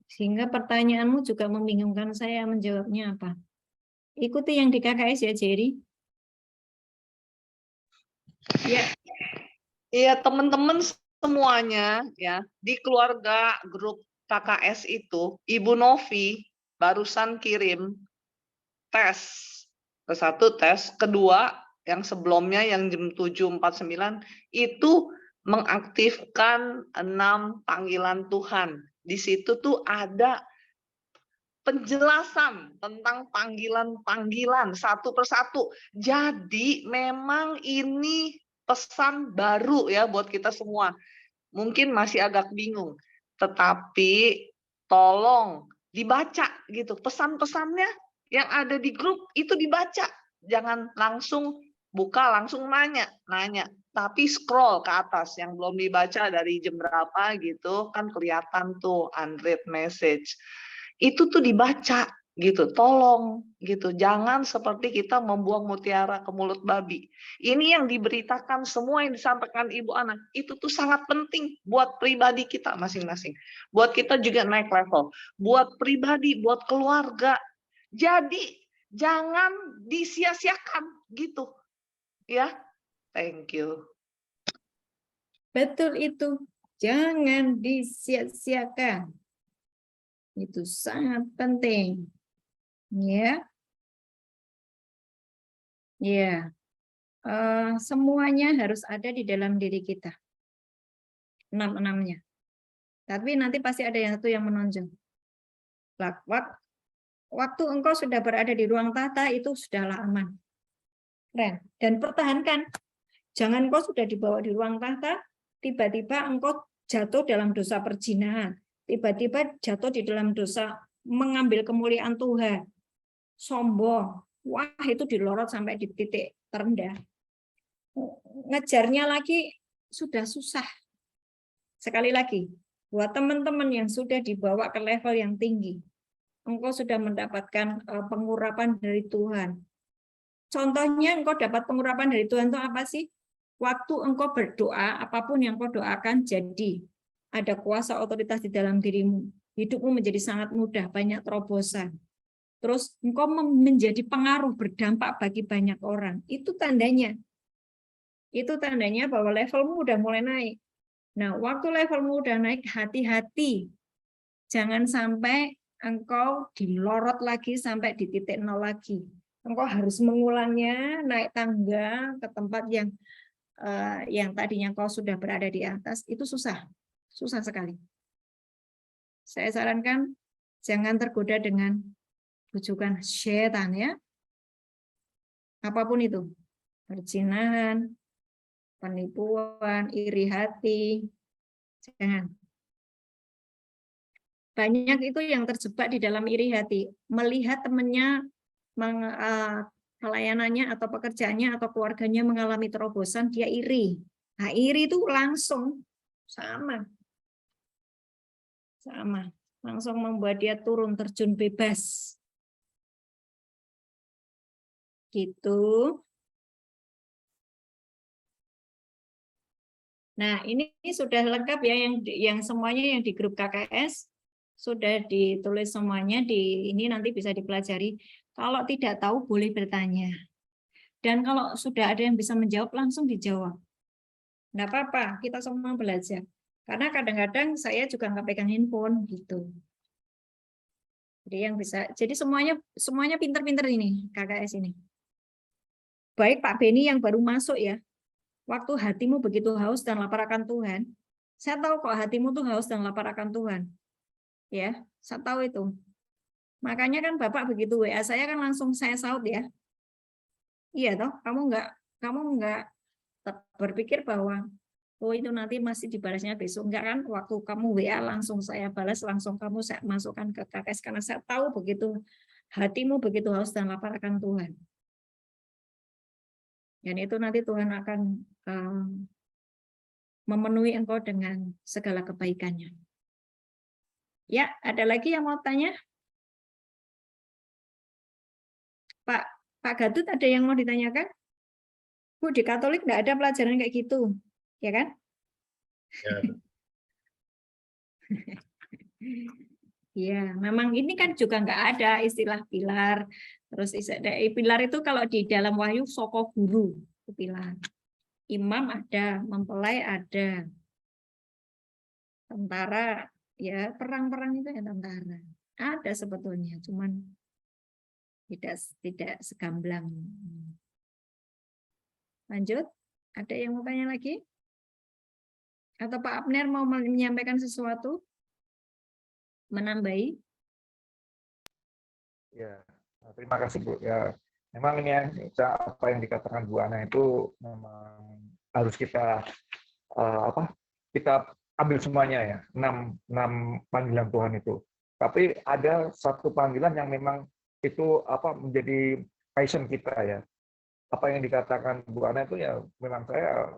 Sehingga pertanyaanmu juga membingungkan saya menjawabnya apa. Ikuti yang di KKS ya, Jerry. Ya. Iya, teman-teman semuanya ya, di keluarga grup KKS itu, Ibu Novi barusan kirim tes. Satu tes, kedua yang sebelumnya yang jam 7.49 itu mengaktifkan 6 panggilan Tuhan. Di situ tuh ada penjelasan tentang panggilan-panggilan satu persatu. Jadi memang ini pesan baru ya buat kita semua. Mungkin masih agak bingung, tetapi tolong dibaca gitu. Pesan-pesannya yang ada di grup itu dibaca. Jangan langsung buka, langsung nanya. Tapi scroll ke atas yang belum dibaca dari jam berapa gitu, kan kelihatan tuh unread message. Itu tuh dibaca gitu, tolong gitu, jangan seperti kita membuang mutiara ke mulut babi. Ini yang diberitakan, semua yang disampaikan Ibu Ana itu tuh sangat penting buat pribadi kita masing-masing, buat kita juga naik level, buat pribadi, buat keluarga. Jadi jangan disia-siakan gitu ya. Thank you. Betul itu, jangan disia-siakan. Itu sangat penting. Ya. Ya. Semuanya harus ada di dalam diri kita. 6-6-nya. Tapi nanti pasti ada yang satu yang menonjol. Waktu engkau sudah berada di ruang tahta itu sudahlah aman. Keren. Dan pertahankan. Jangan engkau sudah dibawa di ruang tahta, tiba-tiba engkau jatuh dalam dosa perzinahan. Tiba-tiba jatuh di dalam dosa mengambil kemuliaan Tuhan. Sombong. Wah, itu dilorot sampai di titik terendah. Ngejarnya lagi sudah susah. Sekali lagi, buat teman-teman yang sudah dibawa ke level yang tinggi, engkau sudah mendapatkan pengurapan dari Tuhan. Contohnya engkau dapat pengurapan dari Tuhan itu apa sih? Waktu engkau berdoa, apapun yang kau doakan jadi. Ada kuasa otoritas di dalam dirimu. Hidupmu menjadi sangat mudah, banyak terobosan. Terus engkau menjadi pengaruh, berdampak bagi banyak orang. Itu tandanya. Itu tandanya bahwa levelmu udah mulai naik. Nah, waktu levelmu udah naik, hati-hati. Jangan sampai engkau dilorot lagi sampai di titik nol lagi. Engkau harus mengulangnya, naik tangga ke tempat yang tadinya kau sudah berada di atas. Itu susah. Susah sekali. Saya sarankan jangan tergoda dengan bujukan setan ya. Apapun itu. Perzinahan, penipuan, iri hati. Jangan. Banyak itu yang terjebak di dalam iri hati. Melihat temannya pelayanannya atau pekerjaannya atau keluarganya mengalami terobosan, dia iri. Nah, iri itu langsung sama. Langsung membuat dia turun terjun bebas. Gitu. Nah, ini sudah lengkap ya yang semuanya yang di grup KKS sudah ditulis semuanya ini nanti bisa dipelajari. Kalau tidak tahu boleh bertanya. Dan kalau sudah ada yang bisa menjawab langsung dijawab. Enggak apa-apa, kita semua belajar. Karena kadang-kadang saya juga nggak pegang handphone gitu. Jadi yang bisa, jadi semuanya pinter-pinter ini KKS ini. Baik Pak Beni yang baru masuk ya. Waktu hatimu begitu haus dan lapar akan Tuhan, saya tahu kok hatimu tuh haus dan lapar akan Tuhan. Ya, saya tahu itu. Makanya kan Bapak begitu WA saya kan langsung saya saut ya. Iya toh, kamu enggak berpikir bahwa oh itu nanti masih dibalasnya besok. Enggak kan, waktu kamu WA langsung saya balas, langsung kamu saya masukkan ke KKS karena saya tahu begitu hatimu begitu haus dan lapar akan Tuhan. Dan itu nanti Tuhan akan memenuhi engkau dengan segala kebaikannya. Ya, ada lagi yang mau tanya? Pak Gatut, ada yang mau ditanyakan? Bu, di Katolik nggak ada pelajaran kayak gitu, ya kan? Ya. Ya, memang ini kan juga nggak ada istilah pilar. Terus pilar itu kalau di dalam Wahyu soko guru, itu pilar. Imam ada, mempelai ada. Tentara, ya perang-perang itu ya tentara. Ada sebetulnya, cuman tidak segamblang. Lanjut, ada yang mau tanya lagi? Atau Pak Abner mau menyampaikan sesuatu? Menambahi? Ya, terima kasih Bu. Ya, memang ini yang apa yang dikatakan Bu Ana itu memang harus kita kita ambil semuanya ya, 6 panggilan Tuhan itu. Tapi ada satu panggilan yang memang itu menjadi passion kita ya. Apa yang dikatakan Bu Ana itu ya memang saya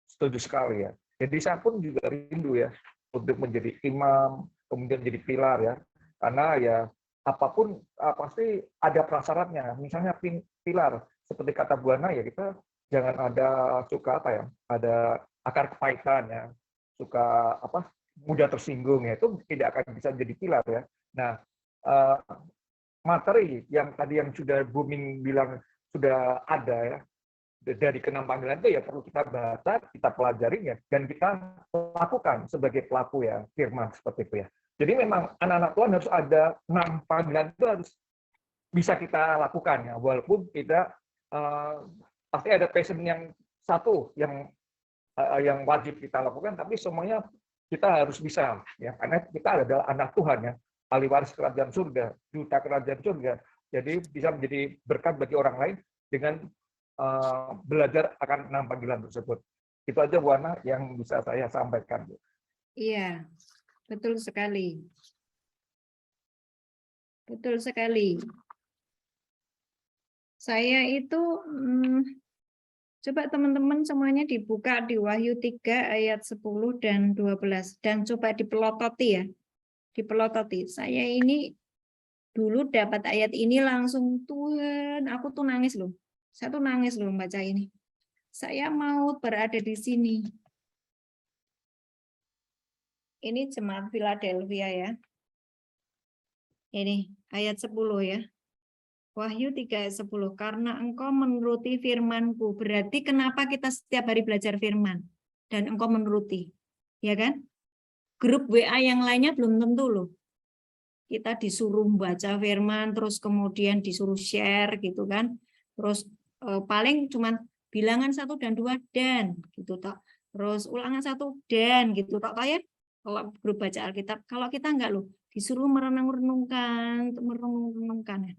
setuju sekali ya. Jadi saya pun juga rindu ya untuk menjadi imam, kemudian jadi pilar ya. Karena ya apapun pasti ada prasyaratnya. Misalnya pilar seperti kata Bu Ana ya, kita jangan ada suka ada akar kepahitan ya, suka mudah tersinggung ya, itu tidak akan bisa jadi pilar ya. Nah, materi yang tadi yang sudah booming bilang sudah ada ya dari ke-6 panggilan itu ya perlu kita baca, kita pelajari ya, dan kita lakukan sebagai pelaku ya firman seperti itu ya. Jadi memang anak-anak Tuhan harus ada 6 panggilan itu harus bisa kita lakukan ya, walaupun kita pasti ada passion yang satu yang wajib kita lakukan, tapi semuanya kita harus bisa ya, karena kita adalah anak Tuhan ya, ahli waris kerajaan surga, duta kerajaan surga. Jadi bisa menjadi berkat bagi orang lain dengan belajar akan 6 panggilan tersebut. Itu aja Bu Ana yang bisa saya sampaikan. Iya, betul sekali. Betul sekali. Saya itu, coba teman-teman semuanya dibuka di Wahyu 3 ayat 10 dan 12. Dan coba dipelototi ya. Dipelototi. Saya ini dulu dapat ayat ini langsung, Tuhan, aku tuh nangis loh. Saya tuh nangis loh membaca ini. Saya mau berada di sini. Ini jemaat Philadelphia ya. Ini ayat 10 ya. Wahyu 3 ayat 10. Karena engkau menuruti firman-Ku. Berarti kenapa kita setiap hari belajar firman? Dan engkau menuruti. Ya kan? Grup WA yang lainnya belum tentu loh. Kita disuruh baca firman, terus kemudian disuruh share gitu kan. Terus paling cuman bilangan 1 dan 2 dan gitu toh. Terus ulangan 1 dan gitu toh kayak kalau grup baca Alkitab. Kalau kita enggak loh, disuruh merenung-renungkan, merenung-renungkan.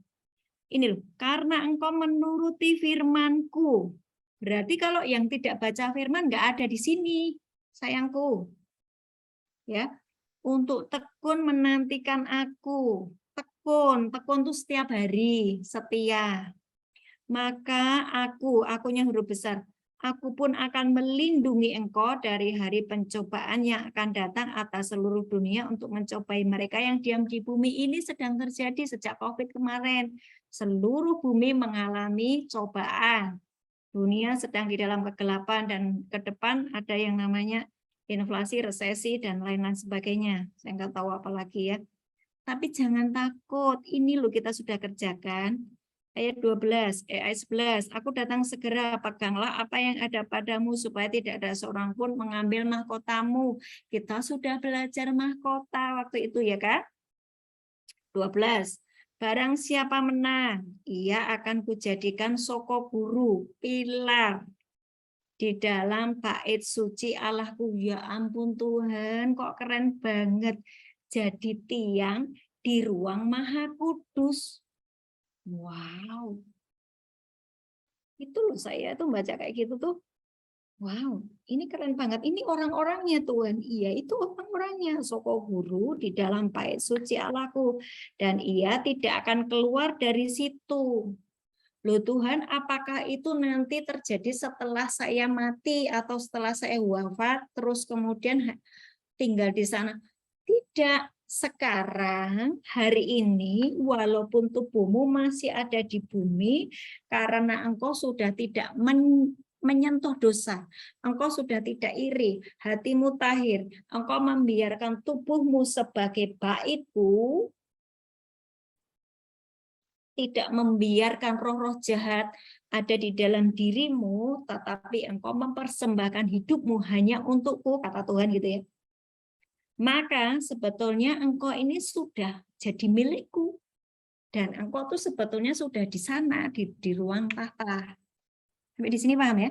Ini loh, karena engkau menuruti firman-Ku. Berarti kalau yang tidak baca firman enggak ada di sini, sayangku. Ya. Untuk tekun menantikan aku. Tekun tuh setiap hari, setia. Maka akunya huruf besar, aku pun akan melindungi engkau dari hari pencobaan yang akan datang atas seluruh dunia untuk mencobai mereka yang diam di bumi. Ini sedang terjadi sejak COVID kemarin. Seluruh bumi mengalami cobaan. Dunia sedang di dalam kegelapan dan ke depan ada yang namanya inflasi, resesi, dan lain-lain sebagainya. Saya nggak tahu apa lagi ya. Tapi jangan takut, ini loh kita sudah kerjakan. Ayat 12, ayat 11, aku datang segera, peganglah apa yang ada padamu supaya tidak ada seorang pun mengambil mahkotamu. Kita sudah belajar mahkota waktu itu ya kan? 12, barang siapa menang, ia akan kujadikan soko guru, pilar di dalam bait suci Allahku. Ya ampun Tuhan, kok keren banget. Jadi tiang di ruang maha kudus. Wow. Itu loh saya tuh baca kayak gitu tuh. Wow, ini keren banget. Ini orang-orangnya Tuhan. Iya, itu orang-orangnya. Soko guru di dalam bait suci Allahku. Dan ia tidak akan keluar dari situ. Loh Tuhan, apakah itu nanti terjadi setelah saya mati atau setelah saya wafat, terus kemudian tinggal di sana? Tidak. Sekarang, hari ini, walaupun tubuhmu masih ada di bumi, karena engkau sudah tidak menyentuh dosa, engkau sudah tidak iri, hatimu tahir, engkau membiarkan tubuhmu sebagai baitku, tidak membiarkan roh-roh jahat ada di dalam dirimu, tetapi engkau mempersembahkan hidupmu hanya untukku, kata Tuhan gitu ya. Maka sebetulnya engkau ini sudah jadi milikku. Dan engkau tuh sebetulnya sudah di sana, di ruang tahta. Sampai di sini paham ya?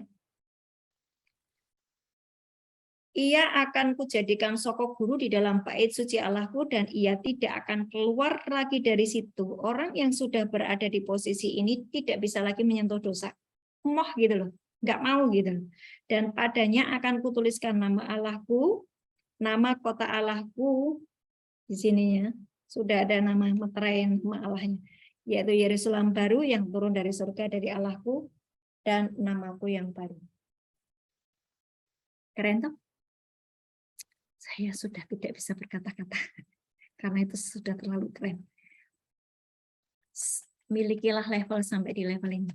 Ia akan kujadikan soko guru di dalam bait suci Allahku dan ia tidak akan keluar lagi dari situ. Orang yang sudah berada di posisi ini tidak bisa lagi menyentuh dosa. Moh gitu loh, nggak mau gitu. Dan padanya akan kutuliskan nama Allahku, nama kota Allahku di sininya. Sudah ada nama meterai nama Allahnya, yaitu Yerusalem baru yang turun dari surga dari Allahku dan namaku yang baru. Keren tuh? Saya sudah tidak bisa berkata-kata karena itu sudah terlalu keren. Milikilah level sampai di level ini.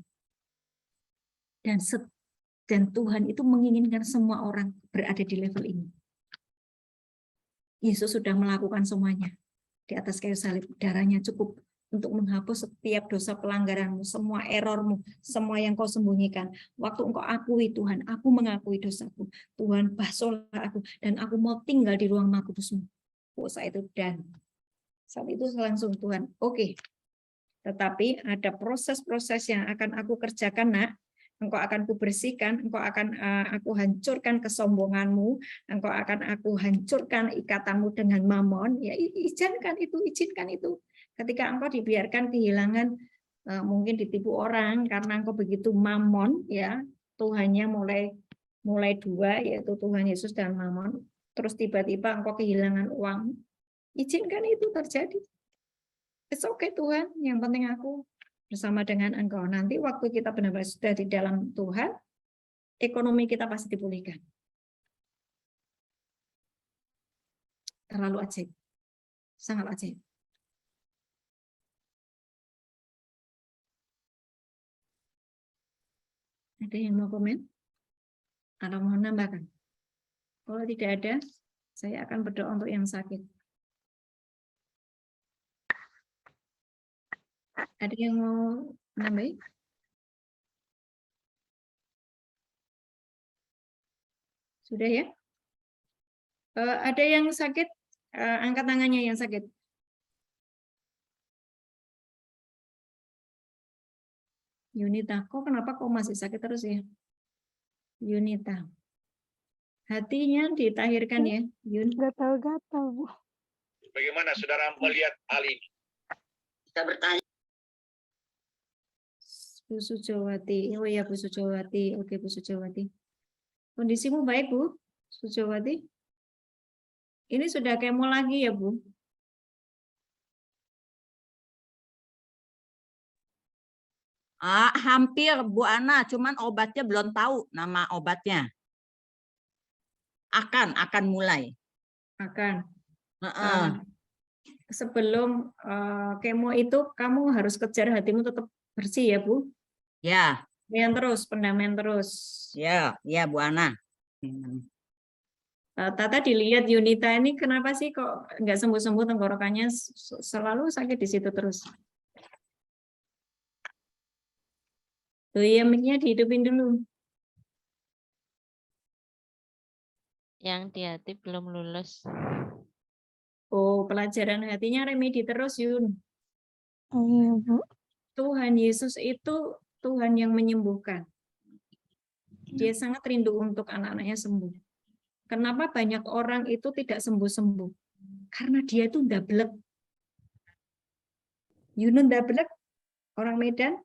Dan Tuhan itu menginginkan semua orang berada di level ini. Yesus sudah melakukan semuanya di atas kayu salib. Darahnya cukup untuk menghapus setiap dosa pelanggaranmu, semua errormu, semua yang kau sembunyikan. Waktu engkau akui Tuhan, aku mengakui dosaku. Tuhan basuhlah aku, dan aku mau tinggal di ruang Maha Kudus-Mu. Saat itu saat itu langsung Tuhan, oke. Tetapi ada proses-proses yang akan aku kerjakan, nak. Engkau akan kubersihkan, engkau akan aku hancurkan kesombonganmu, engkau akan aku hancurkan ikatanmu dengan mamon. Ya, izinkan itu. Ketika engkau dibiarkan kehilangan, mungkin ditipu orang karena engkau begitu mamon, ya Tuhannya mulai dua, yaitu Tuhan Yesus dan mamon. Terus tiba-tiba engkau kehilangan uang, izinkan itu terjadi. It's okay Tuhan, yang penting aku bersama dengan engkau. Nanti waktu kita benar-benar sudah di dalam Tuhan, ekonomi kita pasti dipulihkan. Terlalu ajaib. Sangat ajaib. Ada yang mau komen? Atau mau nambahkan? Kalau tidak ada, saya akan berdoa untuk yang sakit. Ada yang mau nambahin? Sudah ya? Ada yang sakit? Angkat tangannya yang sakit. Yunita, kenapa masih sakit terus ya? Yunita. Hatinya ditahirkan ya. Gatal-gatal, Bu. Bagaimana saudara melihat hal ini? Kita bertanya. Bu Sujawati, oh ya Bu Sujawati, oke Bu Sujawati. Kondisimu baik Bu Sujawati? Ini sudah kemo lagi ya Bu? Hampir Bu Ana, cuman obatnya belum tahu nama obatnya. Akan mulai. Akan. Sebelum kemo itu kamu harus kejar hatimu tetap bersih ya Bu? Ya. Pendamaian terus. Ya Bu Ana. Tata dilihat Yunita ini kenapa sih kok nggak sembuh-sembuh tenggorokannya selalu sakit di situ terus? Tuh ya mic-nya dihidupin dulu. Yang di hati belum lulus. Oh, pelajaran hatinya remedi terus Yun. Oh iya Bu. Tuhan Yesus itu Tuhan yang menyembuhkan. Dia sangat rindu untuk anak-anaknya sembuh. Kenapa banyak orang itu tidak sembuh-sembuh? Karena dia itu ndablek. Yunun ndablek, orang Medan.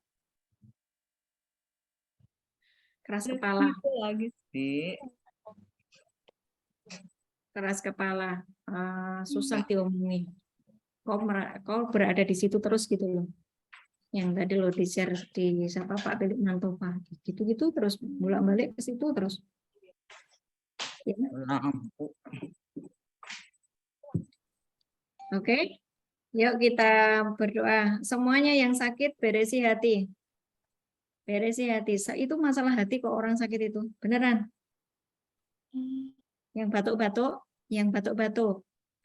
Keras kepala. Keras kepala, susah diomongi. Kau berada di situ terus gitu loh. Yang tadi lo di-share di siapa Pak Philip Nantova. Gitu-gitu terus bolak-balik ke situ terus. Ya. Oke. Yuk kita berdoa. Semuanya yang sakit beresi hati. Beresi hati. Itu masalah hati kok orang sakit itu. Beneran. Yang batuk-batuk,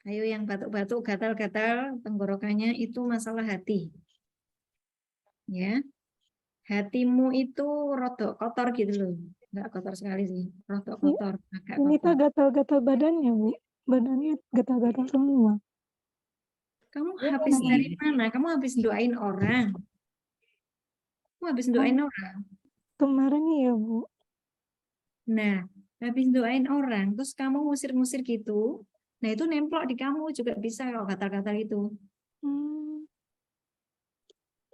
Ayo yang batuk-batuk, gatal-gatal, tenggorokannya itu masalah hati. Ya. Hatimu itu rodok kotor gitu loh. Enggak kotor sekali sih. Rodok kotor, agak Ini kotor. Kak gatal-gatal badannya, Bu. Badannya gatal-gatal semua. Kamu habis dari mana? Kamu habis doain orang. Kamu habis doain orang. Kemarin ya, Bu. Nah, habis doain orang, terus kamu ngusir-ngusir gitu. Nah, itu nemplok di kamu juga bisa kalau gatal-gatal itu.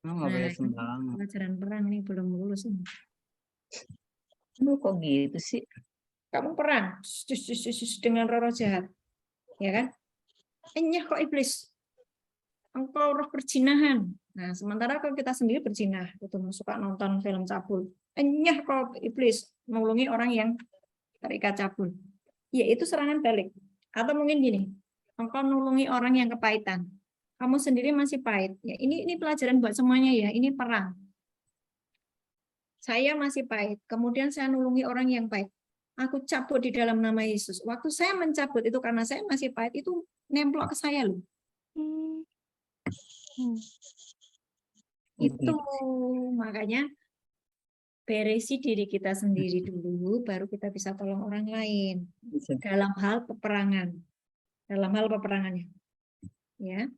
Nah, pelajaran perang ini belum lulus ini. Aduh, kok gitu sih? Kamu perang dengan roh jahat. Ya kan? Enyah kok iblis. Engkau roh perzinahan. Nah, sementara kalau kita sendiri berzina, itu suka nonton film cabul. Enyah kok iblis nulungi orang yang terikat cabul. Ya, itu serangan balik. Atau mungkin gini, engkau nulungi orang yang kepahitan. Kamu sendiri masih pahit. Ya, ini pelajaran buat semuanya ya. Ini perang. Saya masih pahit. Kemudian saya nulungi orang yang pahit. Aku cabut di dalam nama Yesus. Waktu saya mencabut itu karena saya masih pahit, itu nemplok ke saya loh. Itu makanya beresi diri kita sendiri dulu, baru kita bisa tolong orang lain dalam hal peperangan, ya.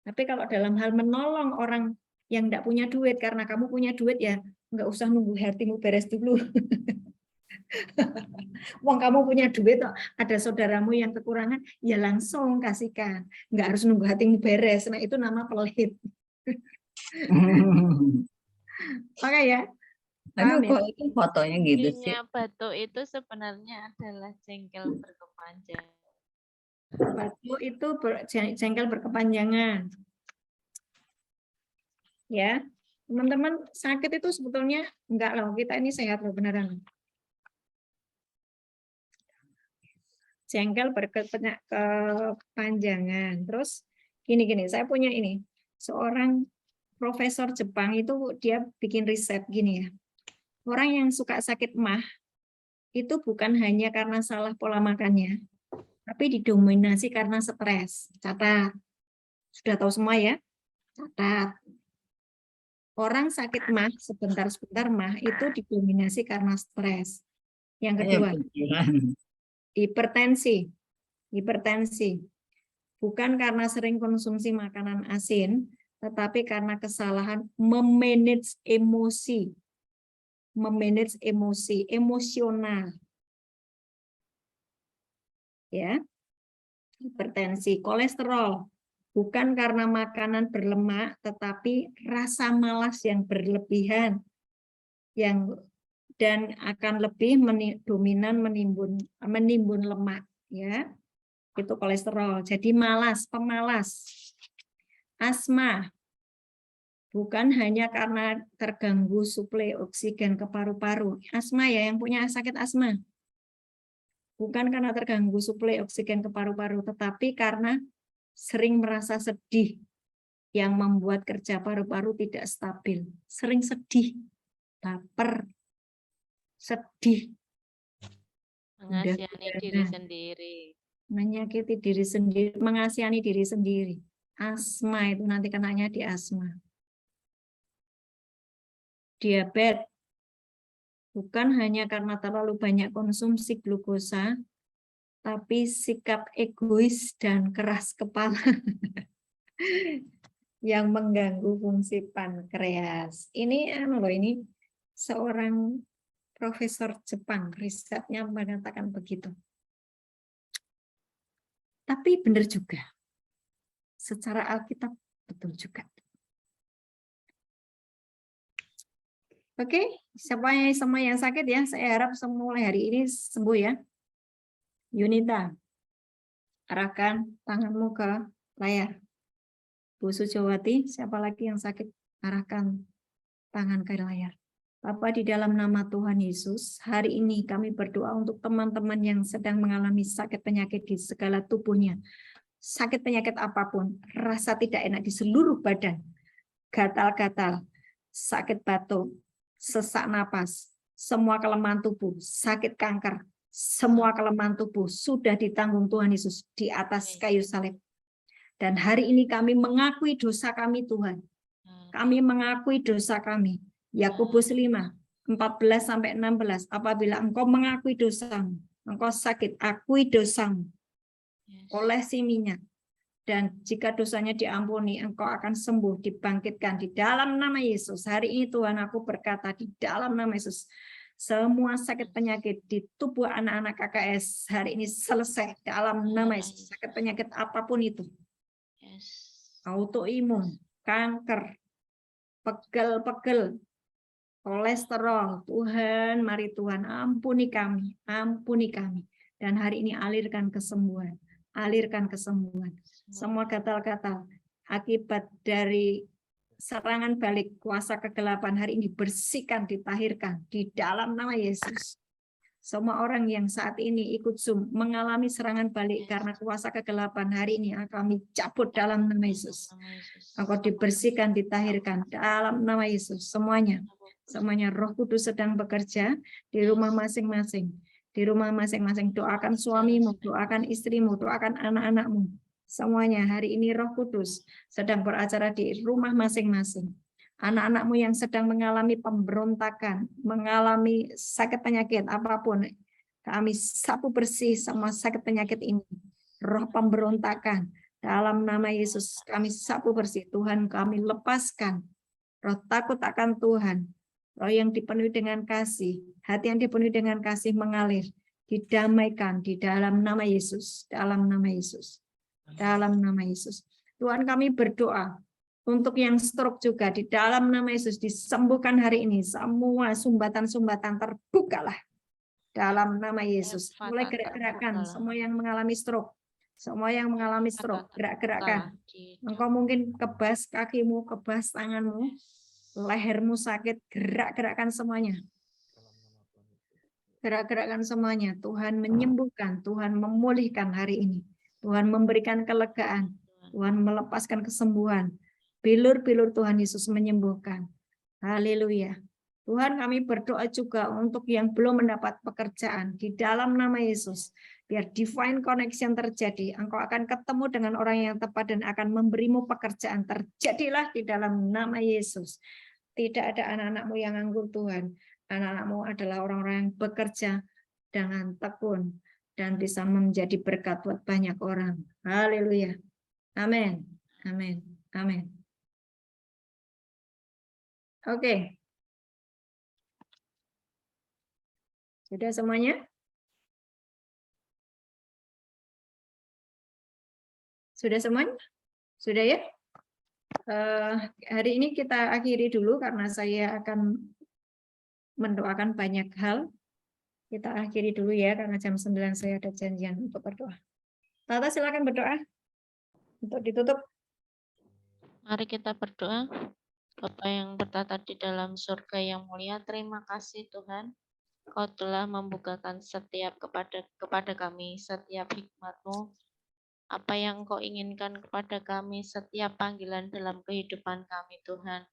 Tapi kalau dalam hal menolong orang yang tidak punya duit, karena kamu punya duit ya, nggak usah nunggu hatimu beres dulu. Wong kamu punya duit, ada saudaramu yang kekurangan, ya langsung kasihkan. Nggak harus nunggu hatimu beres. Nah, itu nama pelit. Oke ya. Aduh, kok itu fotonya gitu sih? Intinya batu itu sebenarnya adalah jengkel berkepanjangan. Batu itu jengkel berkepanjangan. Ya, teman-teman, sakit itu sebetulnya enggak loh, kita ini sehat loh beneran. Jengkel berkepanjangan. Terus gini, saya punya ini, seorang profesor Jepang itu dia bikin riset gini ya. Orang yang suka sakit mah itu bukan hanya karena salah pola makannya, tapi didominasi karena stres. Catat. Sudah tahu semua ya? Catat. Orang sakit mah, sebentar-sebentar mah, itu didominasi karena stres. Yang kedua, hipertensi. Bukan karena sering konsumsi makanan asin, tetapi karena kesalahan memanage emosi. Emosional. Ya. Hipertensi, kolesterol. Bukan karena makanan berlemak, tetapi rasa malas yang berlebihan, dan akan lebih dominan menimbun lemak, ya. Itu kolesterol. Jadi pemalas. Asma. Bukan hanya karena terganggu suplai oksigen ke paru-paru. Asma ya, yang punya sakit asma. Bukan karena terganggu suplai oksigen ke paru-paru, tetapi karena sering merasa sedih yang membuat kerja paru-paru tidak stabil. Sering sedih, baper, sedih. Mengasihani diri sendiri. Menyakiti diri sendiri, mengasihani diri sendiri. Asma itu nanti kenanya di asma. Diabetes. Bukan hanya karena terlalu banyak konsumsi glukosa, tapi sikap egois dan keras kepala yang mengganggu fungsi pankreas. Ini ini seorang profesor Jepang, risetnya mengatakan begitu. Tapi benar juga. Secara Alkitab betul juga. Oke, siapa yang sakit ya? Saya harap mulai hari ini sembuh ya. Yunita, arahkan tanganmu ke layar. Bu Sujawati, siapa lagi yang sakit? arahkan tangan ke layar. Bapa, di dalam nama Tuhan Yesus, hari ini kami berdoa untuk teman-teman yang sedang mengalami sakit penyakit di segala tubuhnya. Sakit penyakit apapun, rasa tidak enak di seluruh badan, gatal-gatal, sakit batuk, sesak napas, semua kelemahan tubuh, sakit kanker, semua kelemahan tubuh sudah ditanggung Tuhan Yesus di atas kayu salib. Dan hari ini kami mengakui dosa kami, Tuhan. Kami mengakui dosa kami. Yakobus 5, 14-16. Apabila engkau mengakui dosamu, engkau sakit, akui dosamu. Olesi minyak. Dan jika dosanya diampuni, engkau akan sembuh, dibangkitkan di dalam nama Yesus. Hari ini Tuhan, aku berkata di dalam nama Yesus, semua sakit penyakit di tubuh anak-anak KKS hari ini selesai dalam nama Yesus. Sakit penyakit apapun itu. Autoimun, kanker, pegel-pegel, kolesterol, Tuhan, mari Tuhan ampuni kami, dan hari ini alirkan kesembuhan, semua gatal-gatal akibat dari serangan balik kuasa kegelapan hari ini bersihkan, ditahirkan di dalam nama Yesus. Semua orang yang saat ini ikut Zoom mengalami serangan balik karena kuasa kegelapan hari ini kami cabut dalam nama Yesus. Engkau dibersihkan, ditahirkan dalam nama Yesus. Semuanya Roh Kudus sedang bekerja di rumah masing-masing. Doakan suamimu, doakan istrimu, doakan anak-anakmu. Semuanya hari ini Roh Kudus sedang beracara di rumah masing-masing. Anak-anakmu yang sedang mengalami pemberontakan, mengalami sakit penyakit apapun, kami sapu bersih semua sakit penyakit ini. Roh pemberontakan, dalam nama Yesus kami sapu bersih. Tuhan, kami lepaskan roh takut akan Tuhan, roh yang dipenuhi dengan kasih, hati yang dipenuhi dengan kasih mengalir, didamaikan di dalam nama Yesus, dalam nama Yesus. Tuhan, kami berdoa untuk yang stroke juga di dalam nama Yesus disembuhkan hari ini. Semua sumbatan-sumbatan terbukalah dalam nama Yesus. Mulai gerak-gerakan semua yang mengalami stroke. Gerak-gerakan. Engkau mungkin kebas kakimu, kebas tanganmu, lehermu sakit, gerak-gerakan semuanya. Gerak-gerakan semuanya. Tuhan menyembuhkan, Tuhan memulihkan hari ini. Tuhan memberikan kelegaan, Tuhan melepaskan kesembuhan. Bilur-bilur Tuhan Yesus menyembuhkan. Haleluya. Tuhan, kami berdoa juga untuk yang belum mendapat pekerjaan di dalam nama Yesus. Biar divine connection terjadi. Engkau akan ketemu dengan orang yang tepat dan akan memberimu pekerjaan. Terjadilah di dalam nama Yesus. Tidak ada anak-anakmu yang nganggur, Tuhan. Anak-anakmu adalah orang-orang yang bekerja dengan tekun dan bisa menjadi berkat buat banyak orang. Haleluya. Amin. Amin. Amin. Oke. Sudah semuanya? Sudah semuanya? Sudah ya? Hari ini kita akhiri dulu karena saya akan mendoakan banyak hal. Kita akhiri dulu ya karena jam 9 saya ada janjian untuk berdoa. Tata silakan berdoa untuk ditutup. Mari kita berdoa. Bapa yang bertata di dalam surga yang mulia, terima kasih Tuhan. Kau telah membukakan setiap kepada kami setiap hikmat-Mu. Apa yang Kau inginkan kepada kami, setiap panggilan dalam kehidupan kami Tuhan.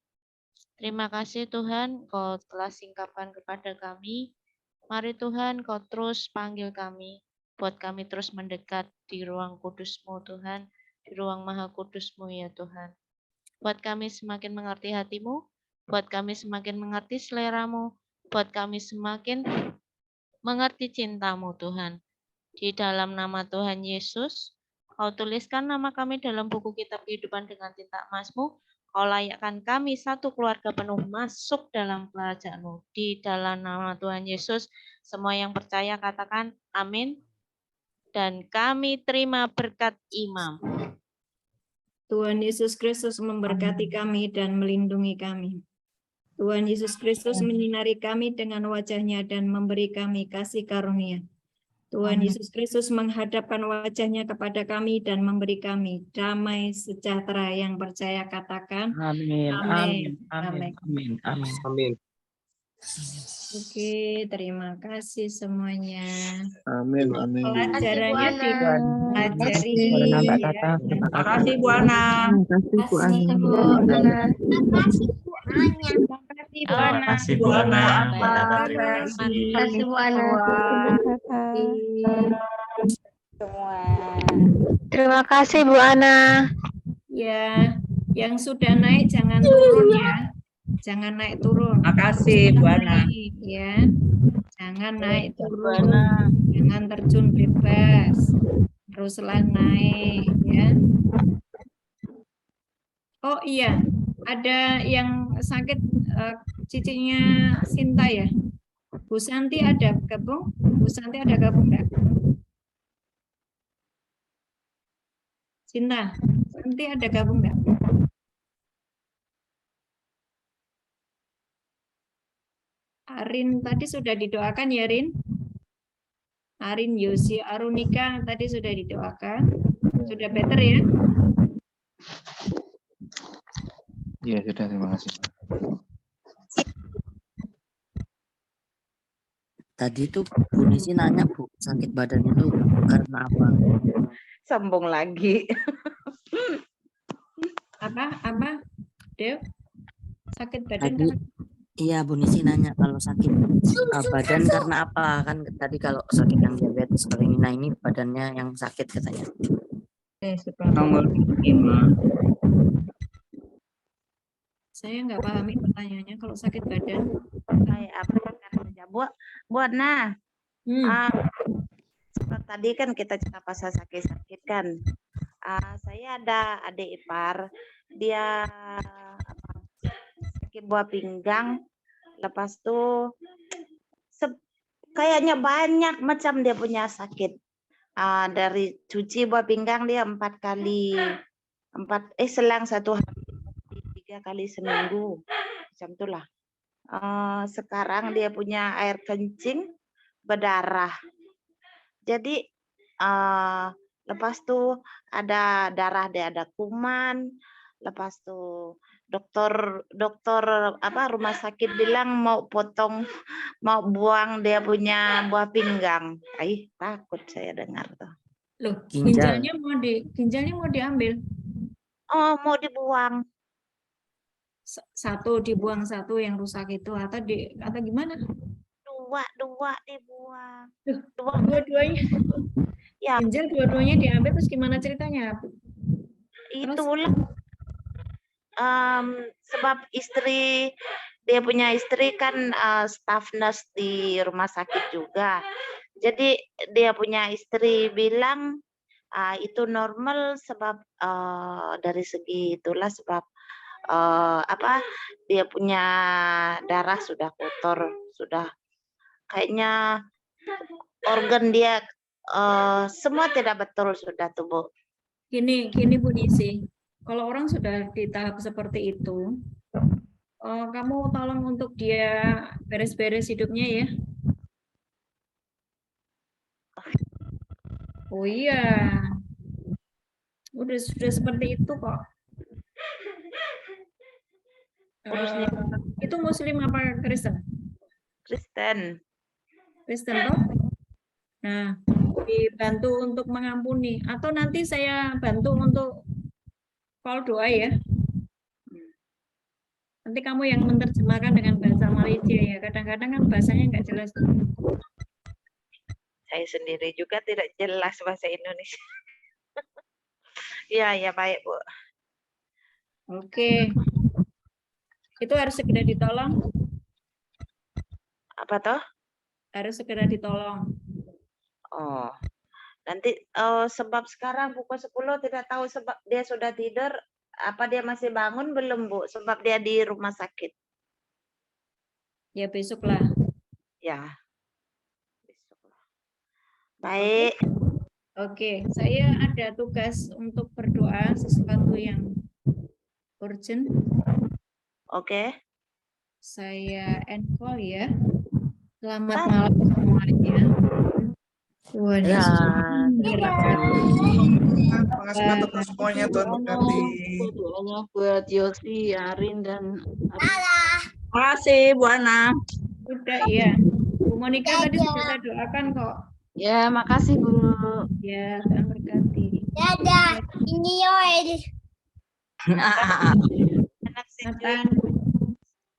Terima kasih Tuhan, Kau telah singkapkan kepada kami. Mari Tuhan, Kau terus panggil kami, buat kami terus mendekat di ruang kudus-Mu Tuhan, di ruang maha kudus-Mu ya Tuhan. Buat kami semakin mengerti hati-Mu, buat kami semakin mengerti selera-Mu, buat kami semakin mengerti cinta-Mu Tuhan. Di dalam nama Tuhan Yesus, Kau tuliskan nama kami dalam buku kitab kehidupan dengan tinta emas-Mu. Kau layakkan kami satu keluarga penuh masuk dalam kerajaan-Mu. Di dalam nama Tuhan Yesus, semua yang percaya katakan amin. Dan kami terima berkat imam. Tuhan Yesus Kristus memberkati kami dan melindungi kami. Tuhan Yesus Kristus menyinari kami dengan wajah-Nya dan memberi kami kasih karunia. Tuhan Amin. Yesus Kristus menghadapkan wajahnya kepada kami dan memberi kami damai sejahtera yang percaya, katakan Amin. amin. Amin. Amin. Amin. Amin. Amin. Oke, terima kasih semuanya. Amin, amin. Pelajarannya dipelajari Bu Ana, Mbak ya. Tata. Terima Terima kasih Bu Ana. kasih Bu Ana. Terima kasih Bu Ana. Terima kasih Bu Ana. Terima kasih Bu Ana. Terima kasih Bu Ana. Ya, yang sudah naik jangan turun ya. Jangan naik turun. Makasih Bu Ana. Naik, ya. Jangan naik turun. Jangan terjun bebas. Teruslah naik ya. Oh iya, ada yang sakit cicinya Sinta ya. Bu Santi ada gabung? Bu Santi ada gabung enggak? Sinta, Santi ada gabung enggak? Arin tadi sudah didoakan ya, Rin? Arin, Yosi, Arunika tadi sudah didoakan. Sudah better ya? Iya, sudah, terima kasih. Tadi tuh Bu Nisi nanya Bu, sakit badan itu karena apa? Sambung lagi. Apa? Dev? Sakit badan Tadi karena iya Bu Nisi nanya kalau sakit badan karena apa, kan tadi kalau sakit yang diabetes paling ini badannya yang sakit katanya. Nomor 5. saya nggak pahami pertanyaannya kalau sakit badan. Kayak apa saja Bu Ana. Tadi kan kita cerita pasal sakit-sakit kan. Saya ada adik ipar, dia sakit buah pinggang, lepas tuh kayaknya banyak macam dia punya sakit. Dari cuci buah pinggang dia 4 kali, selang 1 hari 3 kali seminggu, macam itulah. Sekarang dia punya air kencing berdarah. Jadi lepas tuh ada darah, dia ada kuman. Lepas tuh dokter rumah sakit bilang mau buang dia punya buah pinggang. Takut saya dengar tuh. Loh, ginjalnya mau diambil. Oh, mau dibuang. Satu dibuang, satu yang rusak itu atau gimana? Dua dibuang. Dua-duanya. Ya. Ginjal dua-duanya diambil, terus gimana ceritanya? Itulah. Sebab dia punya istri kan staff nurse di rumah sakit juga. Jadi dia punya istri bilang itu normal sebab dari segi itulah sebab dia punya darah sudah kotor, sudah kayaknya organ dia semua tidak betul sudah tubuh. Gini Bu Nisi, kalau orang sudah di tahap seperti itu, kamu tolong untuk dia beres-beres hidupnya ya. Oh iya, sudah seperti itu kok. Itu Muslim apa Kristen? Kristen. Kristen toh? Nah, dibantu untuk mengampuni atau nanti saya bantu untuk call doa ya. Nanti kamu yang menerjemahkan dengan bahasa Malaysia ya. Kadang-kadang kan bahasanya nggak jelas. Saya sendiri juga tidak jelas bahasa Indonesia. Ya baik Bu. Oke. Itu harus segera ditolong. Apa toh? Harus segera ditolong. Oh, nanti sebab sekarang pukul 10 tidak tahu sebab dia sudah tidur, apa dia masih bangun belum Bu? Sebab dia di rumah sakit. Ya besoklah. Ya. Besoklah. Baik. Oke, saya ada tugas untuk berdoa sesuatu yang urgent. Oke. Saya end call ya. Selamat malam semuanya. Tuhan Ya, Yesus terima kasih. Terima kasih buat teman semuanya, Tuhan berkati. Doanya buat Yosi, Arin, dan Terima kasih, Bu Ana. Udah ya. Bu Monica tadi sudah saya doakan kok. Ya, makasih Bu. Ya, Tuhan berkati. Dadah, ini Yoel. Nathan.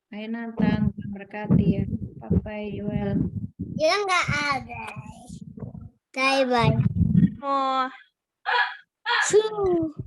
Hai Nathan, Tuhan berkati ya. Papa Yoel. Dia nggak ada. Bye bye. Oh.